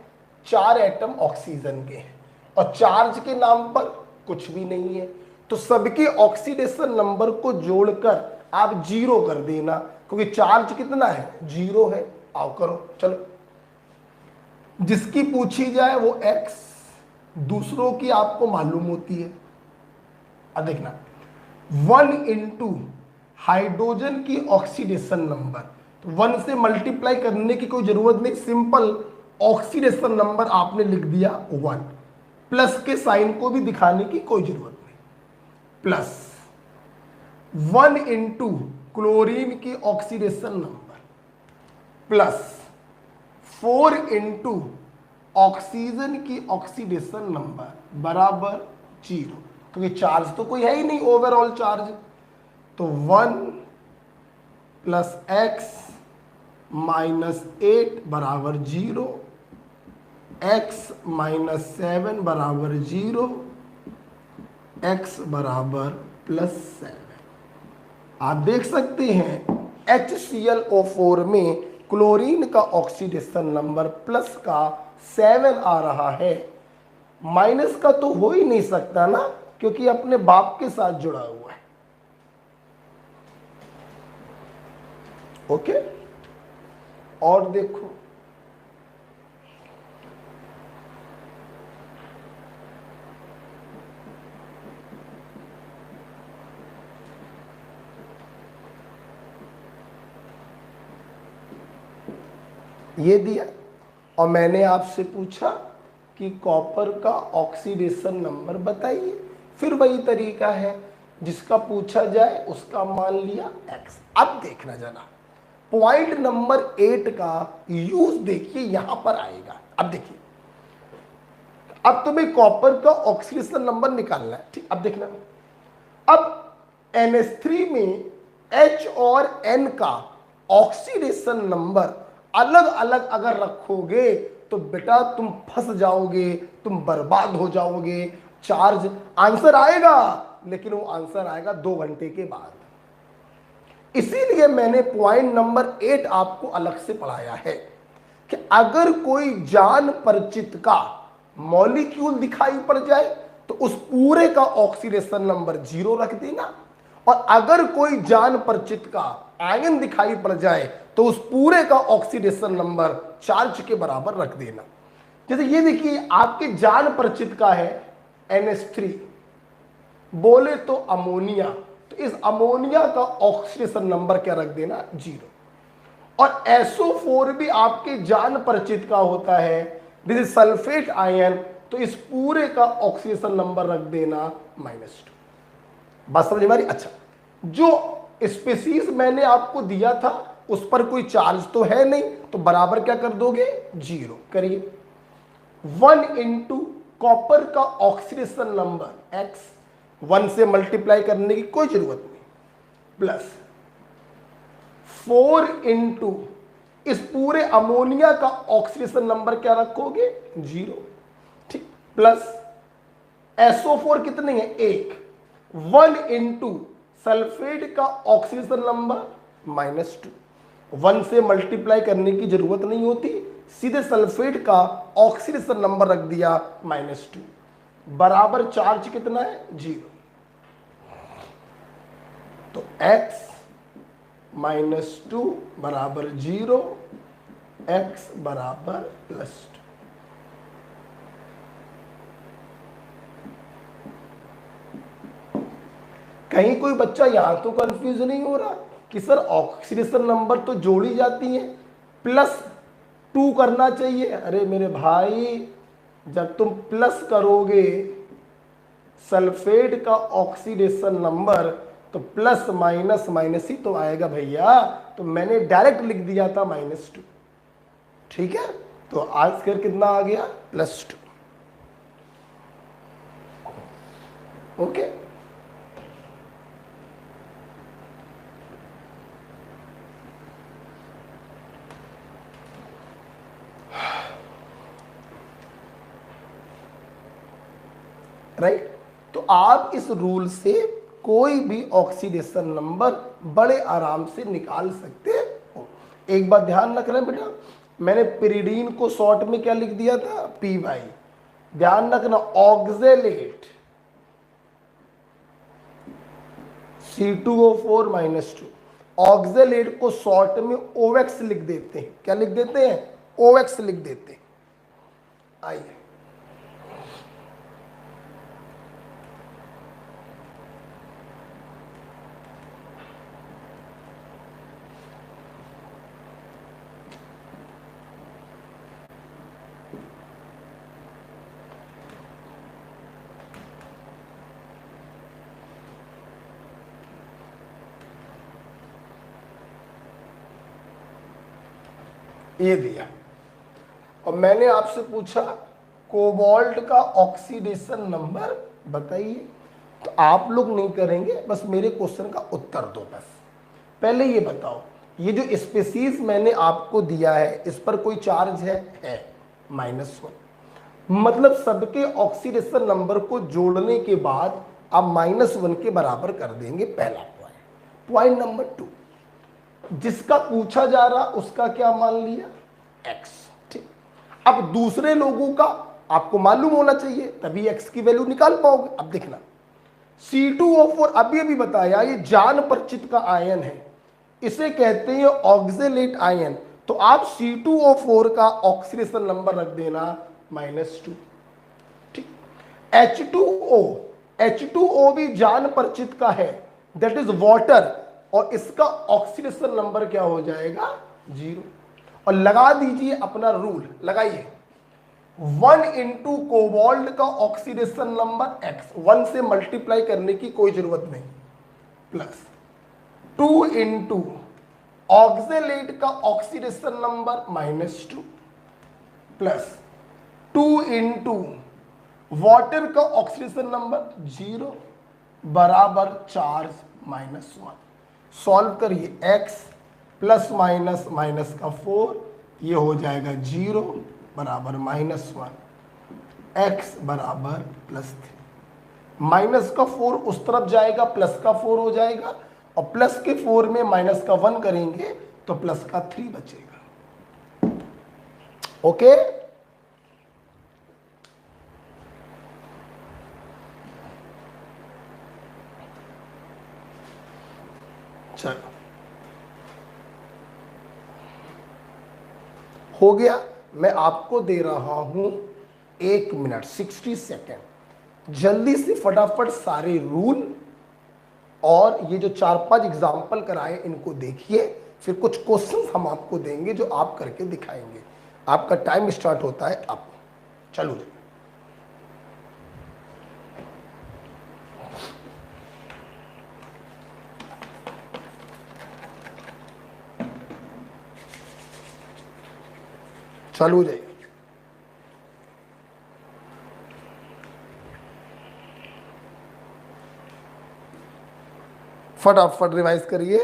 4 एटम ऑक्सीजन के हैं, और चार्ज के नाम पर कुछ भी नहीं है। तो सबके ऑक्सीडेशन नंबर को जोड़कर आप 0 कर देना, क्योंकि चार्ज कितना है 0 है। आओ करो, चलो जिसकी पूछी जाए वो x, दूसरों की आपको मालूम होती है। अब देखना 1 इंटू हाइड्रोजन की ऑक्सीडेशन नंबर, तो 1 से मल्टीप्लाई करने की कोई जरूरत नहीं, सिंपल ऑक्सीडेशन नंबर आपने लिख दिया 1, प्लस के साइन को भी दिखाने की कोई जरूरत नहीं। +1 इंटू क्लोरीन की ऑक्सीडेशन नंबर +4 इंटू ऑक्सीजन की ऑक्सीडेशन नंबर बराबर 0, क्योंकि चार्ज तो कोई है ही नहीं, ओवरऑल चार्ज। तो 1 + x -8 बराबर 0, x -7 बराबर 0, x बराबर +7। आप देख सकते हैं HClO4 में क्लोरीन का ऑक्सीडेशन नंबर प्लस का 7 आ रहा है, माइनस का तो हो ही नहीं सकता ना, क्योंकि अपने बाप के साथ जुड़ा हुआ है। ओके, और देखो ये दिया, और मैंने आपसे पूछा कि कॉपर का ऑक्सीडेशन नंबर बताइए। फिर वही तरीका है, जिसका पूछा जाए उसका मान लिया x। अब देखना जरा, पॉइंट नंबर 8 का यूज देखिए यहां पर आएगा। अब देखिए, अब तुम्हें कॉपर का ऑक्सीडेशन नंबर निकालना है, ठीक। अब देखना, अब NH3 में H और N का ऑक्सीडेशन नंबर अलग अलग अगर रखोगे तो बेटा तुम फंस जाओगे, तुम बर्बाद हो जाओगे। चार्ज आंसर आएगा, लेकिन वो आंसर आएगा 2 घंटे के बाद। इसीलिए मैंने पॉइंट नंबर 8 आपको अलग से पढ़ाया है कि अगर कोई जान परिचित का मॉलिक्यूल दिखाई पड़ जाए तो उस पूरे का ऑक्सीडेशन नंबर 0 रख देना, और अगर कोई जान परिचित का आयन दिखाई पड़ जाए तो उस पूरे का ऑक्सीडेशन नंबर चार्ज के बराबर रख देना। जैसे ये देखिए, आपके जान परिचित का है NH3, बोले तो अमोनिया, तो इस अमोनिया का ऑक्सीडेशन नंबर क्या रख देना, 0। और SO4 भी आपके जान परिचित का होता है, दिस इज सल्फेट आयन, तो इस पूरे का ऑक्सीडेशन नंबर रख देना -2। बात समझ में आ रही? अच्छा, जो स्पीसीज मैंने आपको दिया था उस पर कोई चार्ज तो है नहीं, तो बराबर क्या कर दोगे, 0 करिए। 1 इंटू कॉपर का ऑक्सीडेशन नंबर x, 1 से मल्टीप्लाई करने की कोई जरूरत नहीं, प्लस 4 इंटू इस पूरे अमोनिया का ऑक्सीडेशन नंबर क्या रखोगे, 0, ठीक, प्लस SO4 कितने हैं, 1, 1 इंटू सल्फेट का ऑक्सीडेशन नंबर -2, 1 से मल्टीप्लाई करने की जरूरत नहीं होती, सीधे सल्फेट का ऑक्सीडेशन नंबर रख दिया -2, बराबर चार्ज कितना है, 0। तो x -2 बराबर 0, x बराबर +2। कहीं कोई बच्चा यहां तो कंफ्यूज नहीं हो रहा कि सर ऑक्सीडेशन नंबर तो जोड़ी जाती है, +2 करना चाहिए। अरे मेरे भाई, जब तुम प्लस करोगे सल्फेट का ऑक्सीडेशन नंबर तो प्लस माइनस माइनस ही तो आएगा भैया, तो मैंने डायरेक्ट लिख दिया था -2, ठीक है। तो आज कर कितना आ गया, +2, ओके। राइट, तो आप इस रूल से कोई भी ऑक्सीडेशन नंबर बड़े आराम से निकाल सकते हो। एक बात ध्यान रख रहे हैं बेटा, मैंने पिरिडीन को शॉर्ट में क्या लिख दिया था, PY। ध्यान रखना, ऑक्जेलेट C2O4 -2, ऑक्जेलेट को शॉर्ट में OX लिख देते हैं। क्या लिख देते हैं, OX लिख देते हैं। आइए, ये दिया, और मैंने आपसे पूछा कोबाल्ट का ऑक्सीडेशन नंबर बताइए, तो आप लोग नहीं करेंगे, बस मेरे क्वेश्चन का उत्तर दो। बस पहले ये बताओ, ये जो स्पीसीज मैंने आपको दिया है इस पर कोई चार्ज है -1, मतलब सबके ऑक्सीडेशन नंबर को जोड़ने के बाद आप -1 के बराबर कर देंगे, पहला पॉइंट। पॉइंट नंबर 2, जिसका पूछा जा रहा उसका क्या मान लिया, x, ठीक। अब दूसरे लोगों का आपको मालूम होना चाहिए, तभी x की वैल्यू निकाल पाओगे। अब देखना, C2O4 अभी बताया, ये जान परिचित का आयन है, इसे कहते हैं ऑक्जेलेट आयन, तो आप C2O4 का ऑक्सीडेशन नंबर रख देना -2, ठीक। H2O भी जान परिचित का है, दैट इज वाटर, और इसका ऑक्सीडेशन नंबर क्या हो जाएगा, 0। और लगा दीजिए अपना रूल, लगाइए, 1 इंटू कोबाल्ट का ऑक्सीडेशन नंबर x, 1 से मल्टीप्लाई करने की कोई जरूरत नहीं, प्लस 2 इंटू ऑक्जेलेट का oxidation number -2 plus 2 into water का ऑक्सीडेशन नंबर 0 बराबर चार्ज -1। सॉल्व करिए, x प्लस माइनस माइनस का 4, ये हो जाएगा 0 बराबर -1, x बराबर +3। माइनस का 4 उस तरफ जाएगा, प्लस का 4 हो जाएगा, और प्लस के 4 में माइनस का 1 करेंगे तो प्लस का 3 बचेगा। ओके, चलो हो गया। मैं आपको दे रहा हूं 1 मिनट 60 सेकेंड, जल्दी से फटाफट सारे रूल और ये जो 4-5 एग्जाम्पल कराए इनको देखिए, फिर कुछ क्वेश्चंस हम आपको देंगे जो आप करके दिखाएंगे। आपका टाइम स्टार्ट होता है अब, चलो जी। चालू जाइए। फटाफट रिवाइज करिए।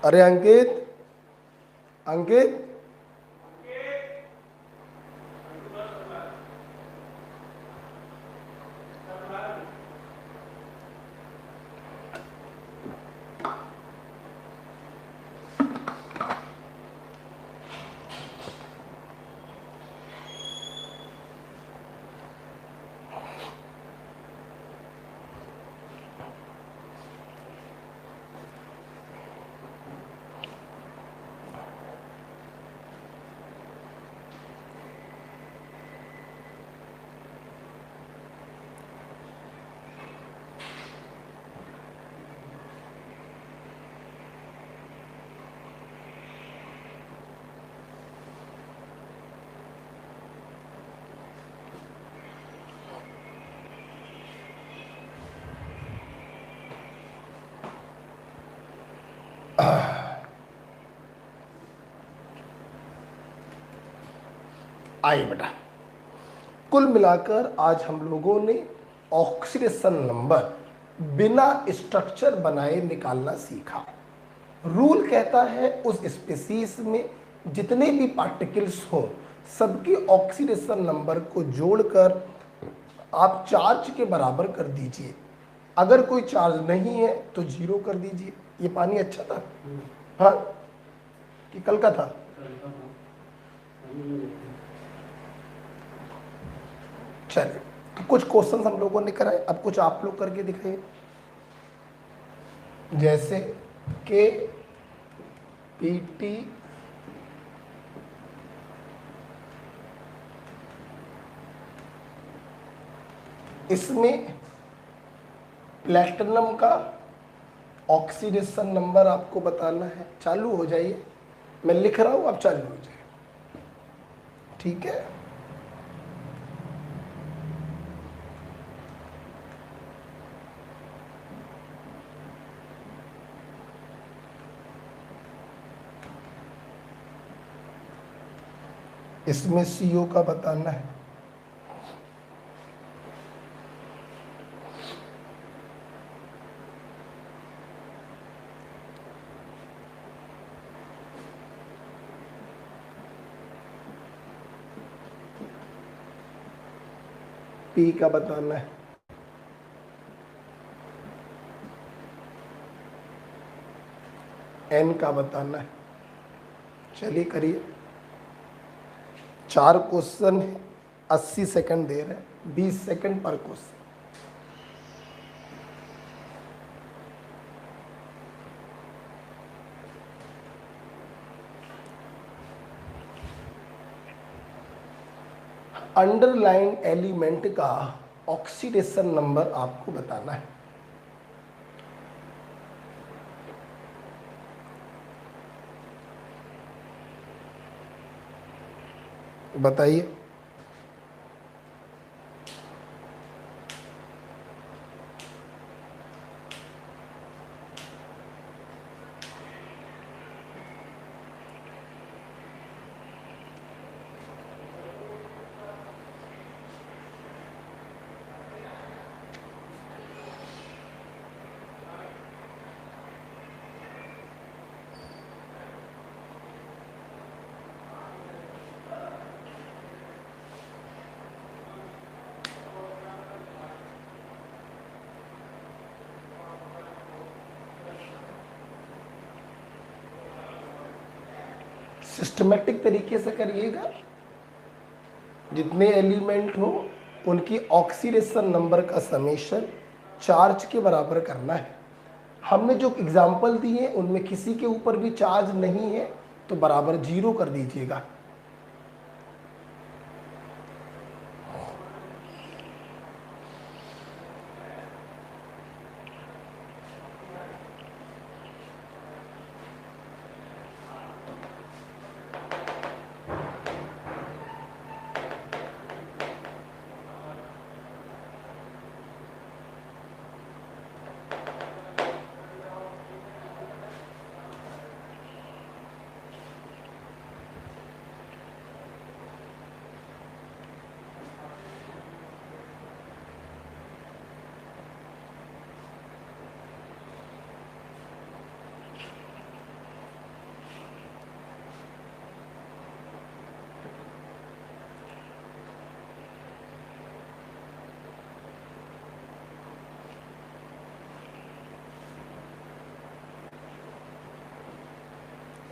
अरे अंकित, अंकित, आइए बेटा। कुल मिलाकर आज हम लोगों ने ऑक्सीडेशन नंबर बिना स्ट्रक्चर बनाए निकालना सीखा। रूल कहता है उस स्पीशीज में जितने भी पार्टिकल्स हों सबके ऑक्सीडेशन नंबर को जोड़कर आप चार्ज के बराबर कर दीजिए। अगर कोई चार्ज नहीं है तो 0 कर दीजिए। ये पानी अच्छा था? हाँ, कि कल का था? चलिए, तो कुछ क्वेश्चन हम लोगों ने कराए, अब कुछ आप लोग करके दिखाइए। जैसे के पीटी इसमें प्लेटिनम का ऑक्सीडेशन नंबर आपको बताना है। चालू हो जाइए, मैं लिख रहा हूं, आप चालू हो जाइए। ठीक है। इसमें CO का बताना है। P का बताना है। N का बताना है। चलिए करिए। 4 क्वेश्चन 80 सेकंड दे रहे हैं, 20 सेकंड पर क्वेश्चन। अंडरलाइन एलिमेंट का ऑक्सीडेशन नंबर आपको बताना है। बताइए। सिस्टमेटिक तरीके से करिएगा। जितने एलिमेंट हो उनकी ऑक्सीडेशन नंबर का समेशन चार्ज के बराबर करना है। हमने जो एग्जाम्पल दिए उनमें किसी के ऊपर भी चार्ज नहीं है तो बराबर 0 कर दीजिएगा।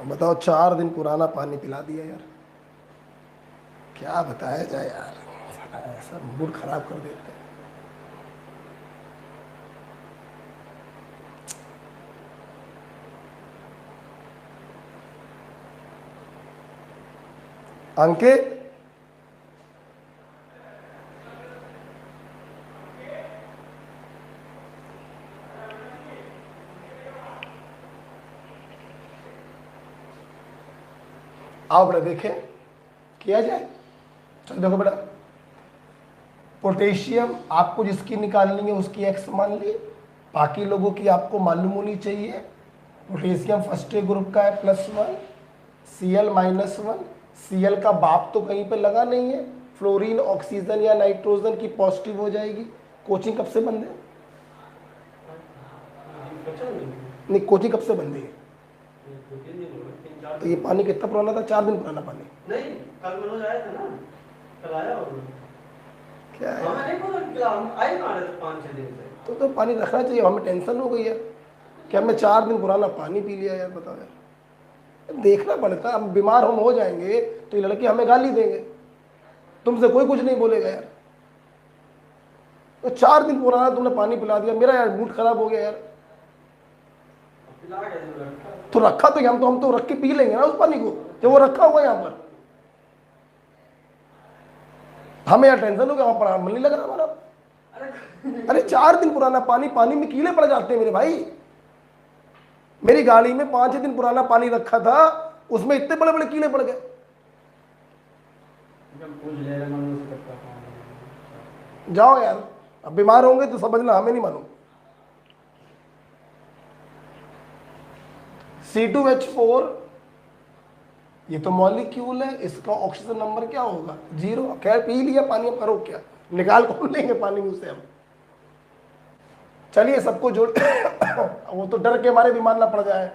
बताओ, 4 दिन पुराना पानी पिला दिया यार, क्या बताया जाए यार, ऐसा मूड खराब कर देते हैं। अंकित, आओ बेटा देखें किया जाए। चलो देखो बेटा, पोटेशियम आपको जिसकी निकालनी है उसकी एक्स मान ली, बाकी लोगों की आपको मालूम होनी चाहिए। पोटेशियम फर्स्ट ग्रुप का है +1, Cl -1। Cl का बाप तो कहीं पे लगा नहीं है, फ्लोरीन ऑक्सीजन या नाइट्रोजन की पॉजिटिव हो जाएगी। कोचिंग कब से बंद है? नहीं, कोचिंग कब से बंद है? तो ये पानी कितना पुराना था? 4 दिन पुराना पानी। नहीं, कल मनोज आया था ना, कल आया और क्या है? हमें नहीं पता, आए कहाँ रहे 5-6 दिन से। तो पानी रखना चाहिए, हमें टेंशन हो गई है कि हमने 4 दिन पुराना पानी पी लिया यार। बताओ यार, देखना पड़ता। हम बीमार हम हो जाएंगे तो ये लड़के हमें गाली देंगे, तुमसे कोई कुछ नहीं बोलेगा यार। तो 4 दिन पुराना तुमने पानी पिला दिया, मेरा यार मूड खराब हो गया यार। तो रखा तो हम तो रख के पी लेंगे ना उस पानी को, जब वो रखा हुआ यहाँ पर। हमें यार टेंशन हो गया, वहां पर मन नहीं लग रहा हमारा। अरे 4 दिन पुराना पानी, पानी में कीड़े पड़ जाते हैं मेरे भाई। मेरी गाड़ी में 5-6 दिन पुराना पानी रखा था, उसमें इतने बड़े बड़े कीड़े पड़ गए। पूछ ले रहे मैं उसे करता हूँ। जाओ यार, अब बीमार होंगे तो समझना, हमें नहीं मालूम। C2H4 ये तो मॉलिक्यूल है, इसका ऑक्सीजन नंबर क्या होगा? 0। खैर पी लिया पानी, अब करो क्या, निकाल कौन लेंगे पानी मुंह से हम। चलिए सबको जोड़ वो तो डर के मारे बीमार ना पड़ जाए,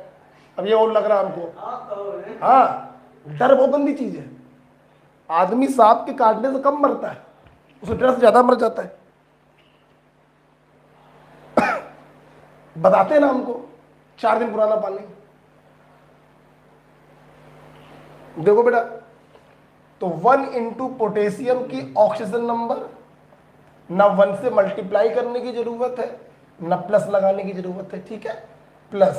अब ये और लग रहा है हमको। आप कहो रे। हाँ, डर बहुत गंदी चीज है। आदमी सांप के काटने से कम मरता है, उसे डर से ज्यादा मर जाता है। बताते हैं ना हमको 4 दिन पुराना पानी। देखो बेटा, तो 1 इंटू पोटेशियम की ऑक्सीजन नंबर, ना 1 से मल्टीप्लाई करने की जरूरत है ना प्लस लगाने की जरूरत है, ठीक है। प्लस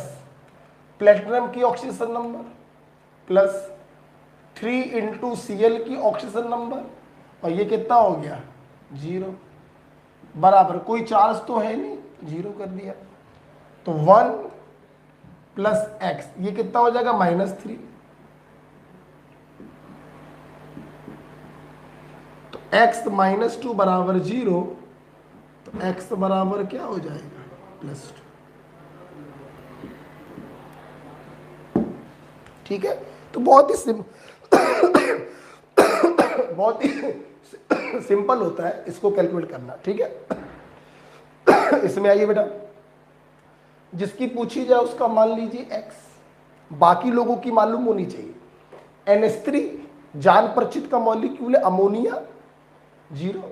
प्लेटिनम की oxygen number plus 3 into Cl की ऑक्सीजन नंबर, और ये कितना हो गया? 0 बराबर, कोई चार्ज तो है नहीं, 0 कर दिया। तो 1 प्लस एक्स, ये कितना हो जाएगा? -3। तो x -2 बराबर 0, तो x बराबर क्या हो जाएगा? +2। ठीक है, तो बहुत ही बहुत ही सिंपल होता है इसको कैलकुलेट करना, ठीक है। इसमें आइए बेटा, जिसकी पूछी जाए उसका मान लीजिए x, बाकी लोगों की मालूम होनी चाहिए। NH3 जान परिचित का मॉलिक्यूल है, अमोनिया 0।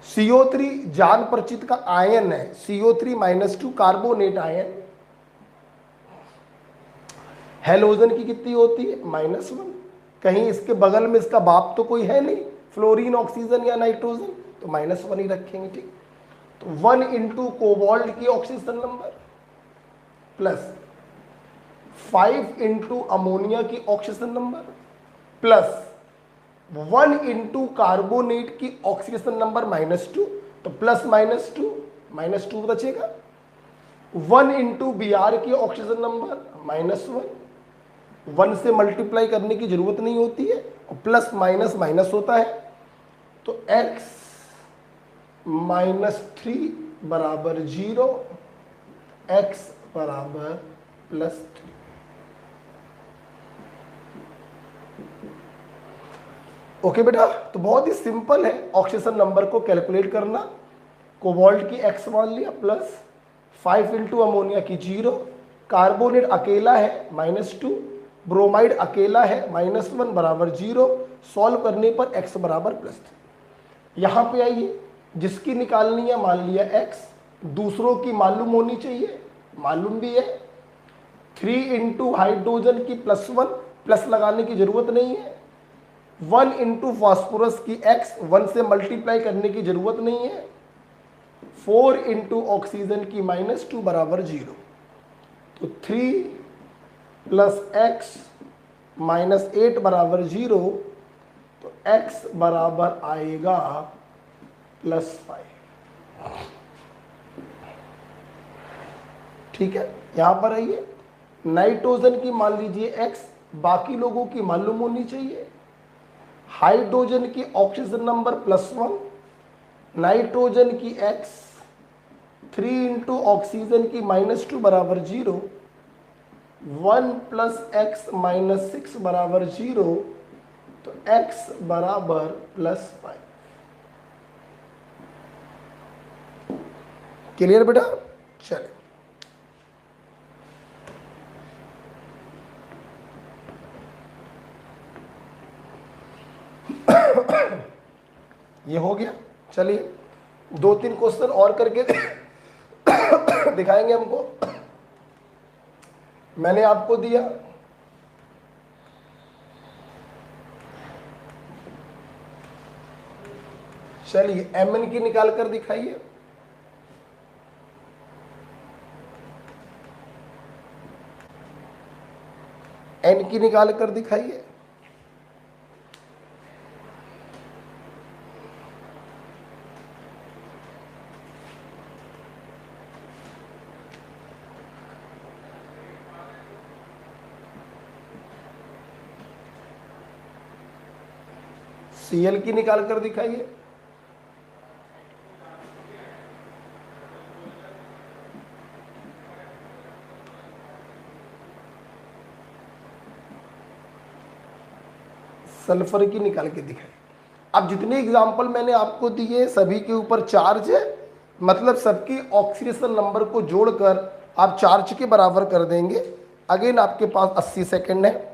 CO3 जान परिचित का आयन है, CO3 -2 कार्बोनेट आयन। हेलोजन की कितनी होती है? -1। कहीं इसके बगल में इसका बाप तो कोई है नहीं, फ्लोरीन, ऑक्सीजन या नाइट्रोजन, तो -1 ही रखेंगे, ठीक। तो 1 इंटू कोबाल्ट की oxygen number plus 5 into ammonia की oxygen number plus 1 into carbonate की ऑक्सीजन नंबर -2, तो प्लस -2 बचेगा। 1 इंटू Br की ऑक्सीजन नंबर -1, 1 से मल्टीप्लाई करने की जरूरत नहीं होती है, और प्लस माइनस माइनस होता है, तो x -3 बराबर 0, x बराबर +3। ओके बेटा, तो बहुत ही सिंपल है ऑक्सीजन नंबर को कैलकुलेट करना। कोबाल्ट की x मान लिया, प्लस 5 इंटू अमोनिया की 0, कार्बोनेट अकेला है -2, ब्रोमाइड अकेला है -1 बराबर 0। सॉल्व करने पर x बराबर +3। यहाँ पे आइए, जिसकी निकालनी है मान लिया x, दूसरों की मालूम होनी चाहिए, मालूम भी है। 3 इंटू हाइड्रोजन की +1, प्लस लगाने की जरूरत नहीं है। 1 इंटू फॉस्फोरस की x, 1 से मल्टीप्लाई करने की जरूरत नहीं है। 4 इंटू ऑक्सीजन की -2 बराबर 0, तो 3 प्लस x -8 बराबर 0, तो x बराबर आएगा +5। ठीक है, यहां पर आइए, नाइट्रोजन की मान लीजिए x, बाकी लोगों की मालूम होनी चाहिए। हाइड्रोजन की ऑक्सीजन नंबर +1, नाइट्रोजन की x, 3 इंटू ऑक्सीजन की -2 बराबर 0, 1 प्लस x -6 बराबर 0, तो x बराबर +5। क्लियर बेटा? चलिए, ये हो गया। चलिए 2-3 क्वेश्चन और करके दिखाएंगे हमको। मैंने आपको दिया चलिए Mn की निकाल कर दिखाइए। N की निकाल कर दिखाइए। Cl की निकाल कर दिखाइए। सल्फर की निकाल के दिखाइए। अब जितने एग्जाम्पल मैंने आपको दिए सभी के ऊपर चार्ज है, मतलब सबकी ऑक्सीडेशन नंबर को जोड़कर आप चार्ज के बराबर कर देंगे। अगेन आपके पास 80 सेकेंड है।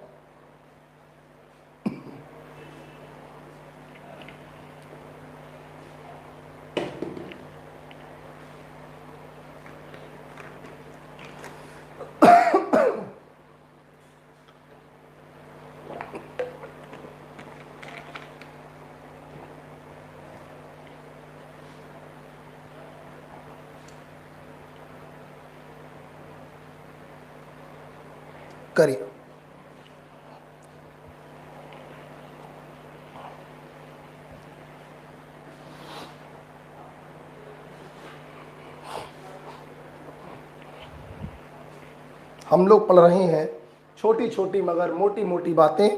करिए। हम लोग पढ़ रहे हैं छोटी छोटी मगर मोटी मोटी बातें।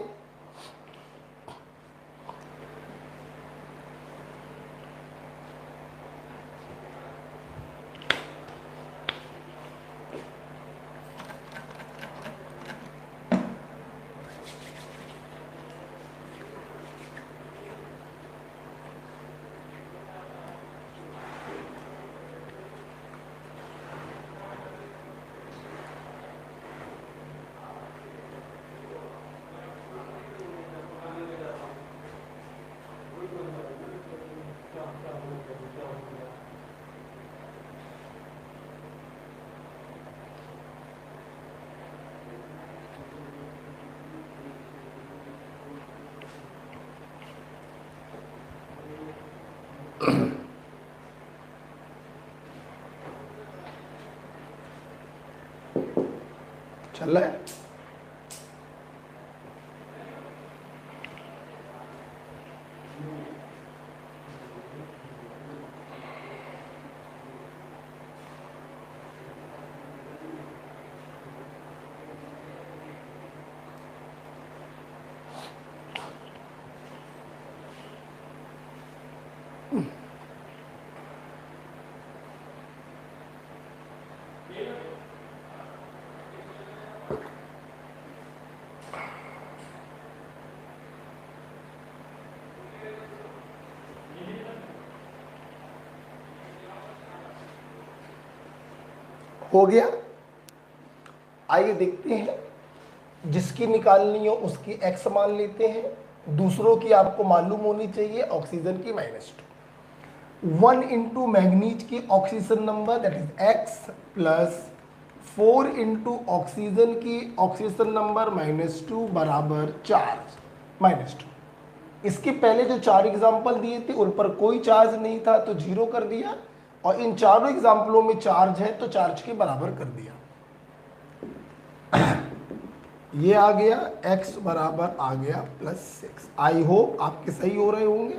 चल रहा है। हो गया। आइए देखते हैं, जिसकी निकालनी हो उसकी x मान लेते हैं, दूसरों की आपको मालूम होनी चाहिए। ऑक्सीजन की -2, 1 इंटू मैग्नीज की oxygen number that is x plus 4 into oxygen की ऑक्सीजन नंबर -2 बराबर चार्ज -2। इसके पहले जो 4 एग्जाम्पल दिए थे उन पर कोई चार्ज नहीं था तो 0 कर दिया, और इन चारों एग्जाम्पलों में चार्ज है तो चार्ज के बराबर कर दिया। ये आ गया x बराबर आ गया +6। आई होप आपके सही हो रहे होंगे।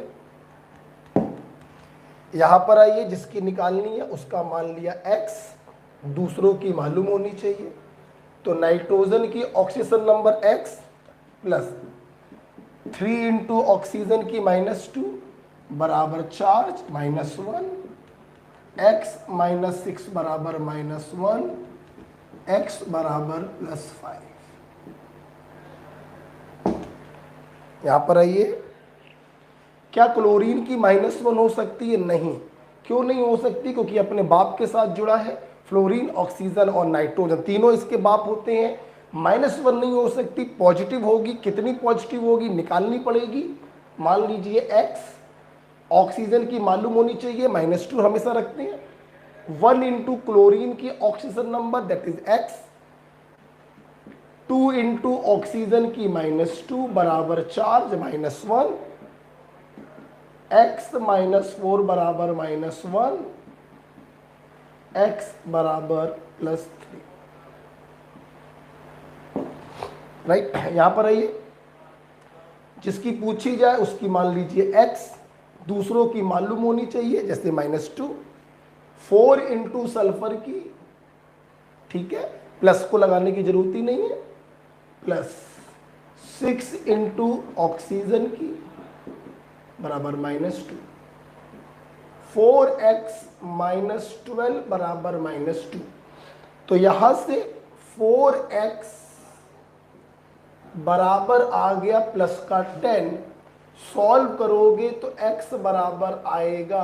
यहां पर आइए, जिसकी निकालनी है उसका मान लिया x, दूसरों की मालूम होनी चाहिए। तो नाइट्रोजन की oxygen number x plus 3 into oxygen की -2 बराबर चार्ज -1, x -6 बराबर -1, x बराबर +5। यहां पर आइए, क्या क्लोरीन की -1 हो सकती है? नहीं। क्यों नहीं हो सकती? क्योंकि अपने बाप के साथ जुड़ा है। फ्लोरीन, ऑक्सीजन और नाइट्रोजन तीनों इसके बाप होते हैं। -1 नहीं हो सकती, पॉजिटिव होगी। कितनी पॉजिटिव होगी निकालनी पड़ेगी। मान लीजिए x, ऑक्सीजन की मालूम होनी चाहिए, -2 हमेशा रखते हैं। 1 इंटू क्लोरीन की oxygen number that is x, 2 into oxygen की -2 बराबर चार्ज -1, x -4 बराबर -1, x बराबर +3। राइट, यहां पर आइए, जिसकी पूछी जाए उसकी मान लीजिए x, दूसरों की मालूम होनी चाहिए जैसे -2, 4 इंटू सल्फर की, ठीक है, प्लस को लगाने की जरूरत ही नहीं है, प्लस 6 इंटू ऑक्सीजन की, बराबर -2, 4x - 12 बराबर -2। तो यहां से 4x बराबर आ गया प्लस का 10, सॉल्व करोगे तो x बराबर आएगा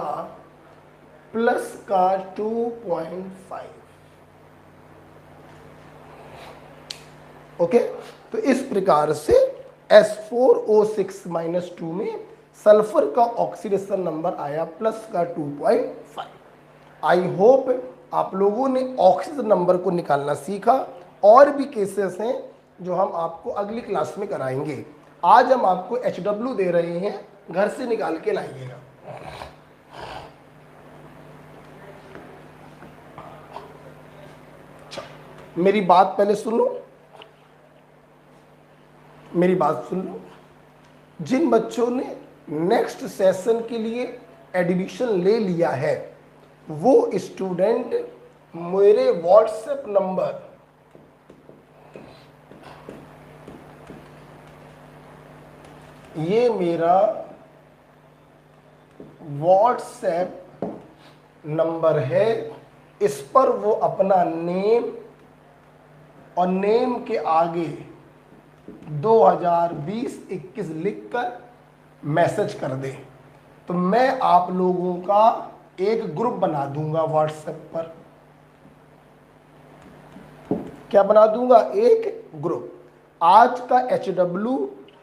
प्लस का 2.5। ओके, तो इस प्रकार से S4O6 - 2 में सल्फर का ऑक्सीडेशन नंबर आया प्लस का 2.5। आई होप आप लोगों ने ऑक्सीजन नंबर को निकालना सीखा। और भी केसेस हैं जो हम आपको अगली क्लास में कराएंगे। आज हम आपको HW दे रहे हैं, घर से निकाल के लाइएगा। मेरी बात पहले सुन लो, मेरी बात सुन लो। जिन बच्चों ने नेक्स्ट सेशन के लिए एडमिशन ले लिया है वो स्टूडेंट मेरे व्हाट्सएप नंबर ये मेरा व्हाट्सएप नंबर है, इस पर वो अपना नेम और नेम के आगे 2020-21 लिखकर मैसेज कर दे तो मैं आप लोगों का एक ग्रुप बना दूंगा व्हाट्सएप पर। क्या बना दूंगा? एक ग्रुप। आज का HW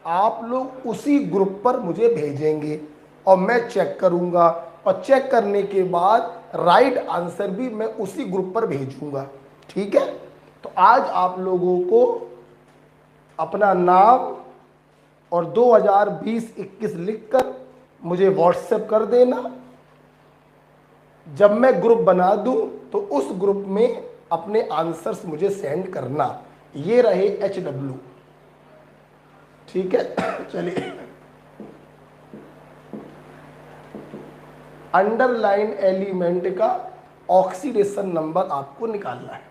आप लोग उसी ग्रुप पर मुझे भेजेंगे और मैं चेक करूंगा, और चेक करने के बाद राइट आंसर भी मैं उसी ग्रुप पर भेजूंगा। ठीक है, तो आज आप लोगों को अपना नाम और 2020-21 लिखकर मुझे व्हाट्सएप कर देना। जब मैं ग्रुप बना दूं तो उस ग्रुप में अपने आंसर्स मुझे सेंड करना। ये रहे HW। ठीक है, चलिए। अंडरलाइन एलिमेंट का ऑक्सीडेशन नंबर आपको निकालना है।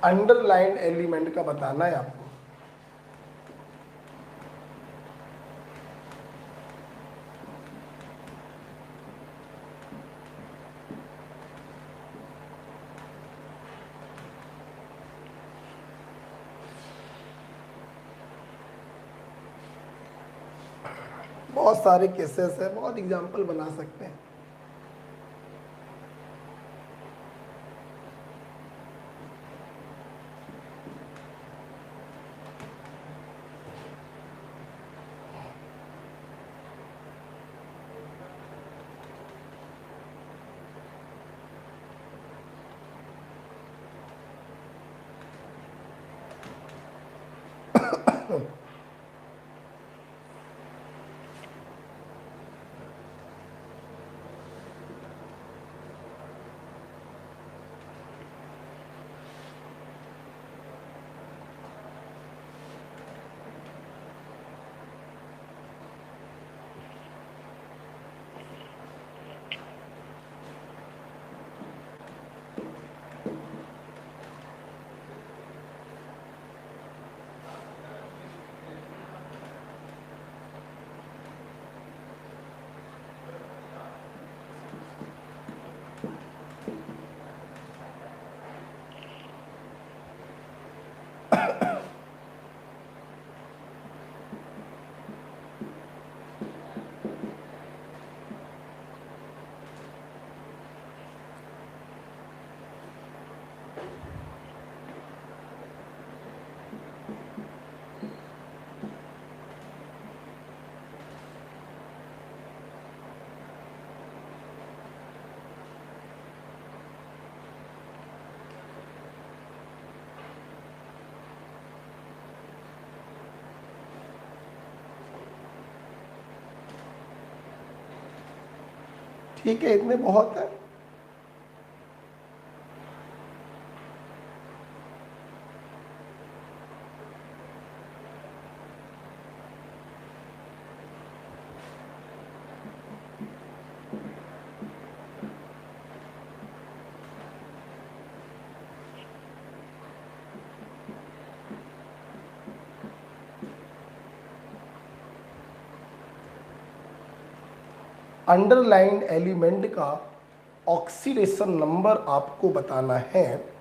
अंडरलाइन एलिमेंट का बताना है आपको। बहुत सारे केसेस है, बहुत एग्जाम्पल बना सकते हैं। ठीक है, इतने बहुत है। अंडरलाइंड एलिमेंट का ऑक्सीडेशन नंबर आपको बताना है।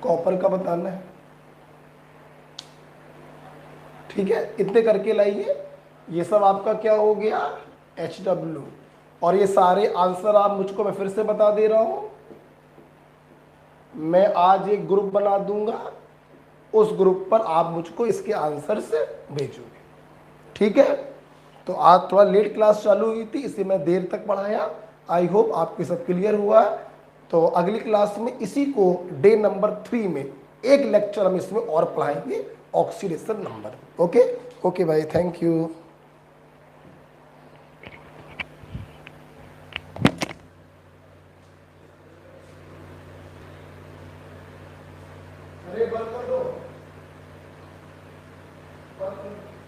कॉपर का बताना है। ठीक है, इतने करके लाइए। ये सब आपका क्या हो गया, HW। और ये सारे आंसर आप मुझको, मैं फिर से बता दे रहा हूं, मैं आज एक ग्रुप बना दूंगा, उस ग्रुप पर आप मुझको इसके आंसर से भेजोगे। ठीक है, तो आज थोड़ा लेट क्लास चालू हुई थी, इसे मैं देर तक पढ़ाया। आई होप आपके सब क्लियर हुआ है। तो अगली क्लास में इसी को डे नंबर 3 में एक लेक्चर हम इसमें और पढ़ाएंगे, ऑक्सीडेशन नंबर। ओके ओके भाई, थैंक यू। अरे बंद कर दो, बंद कर दो।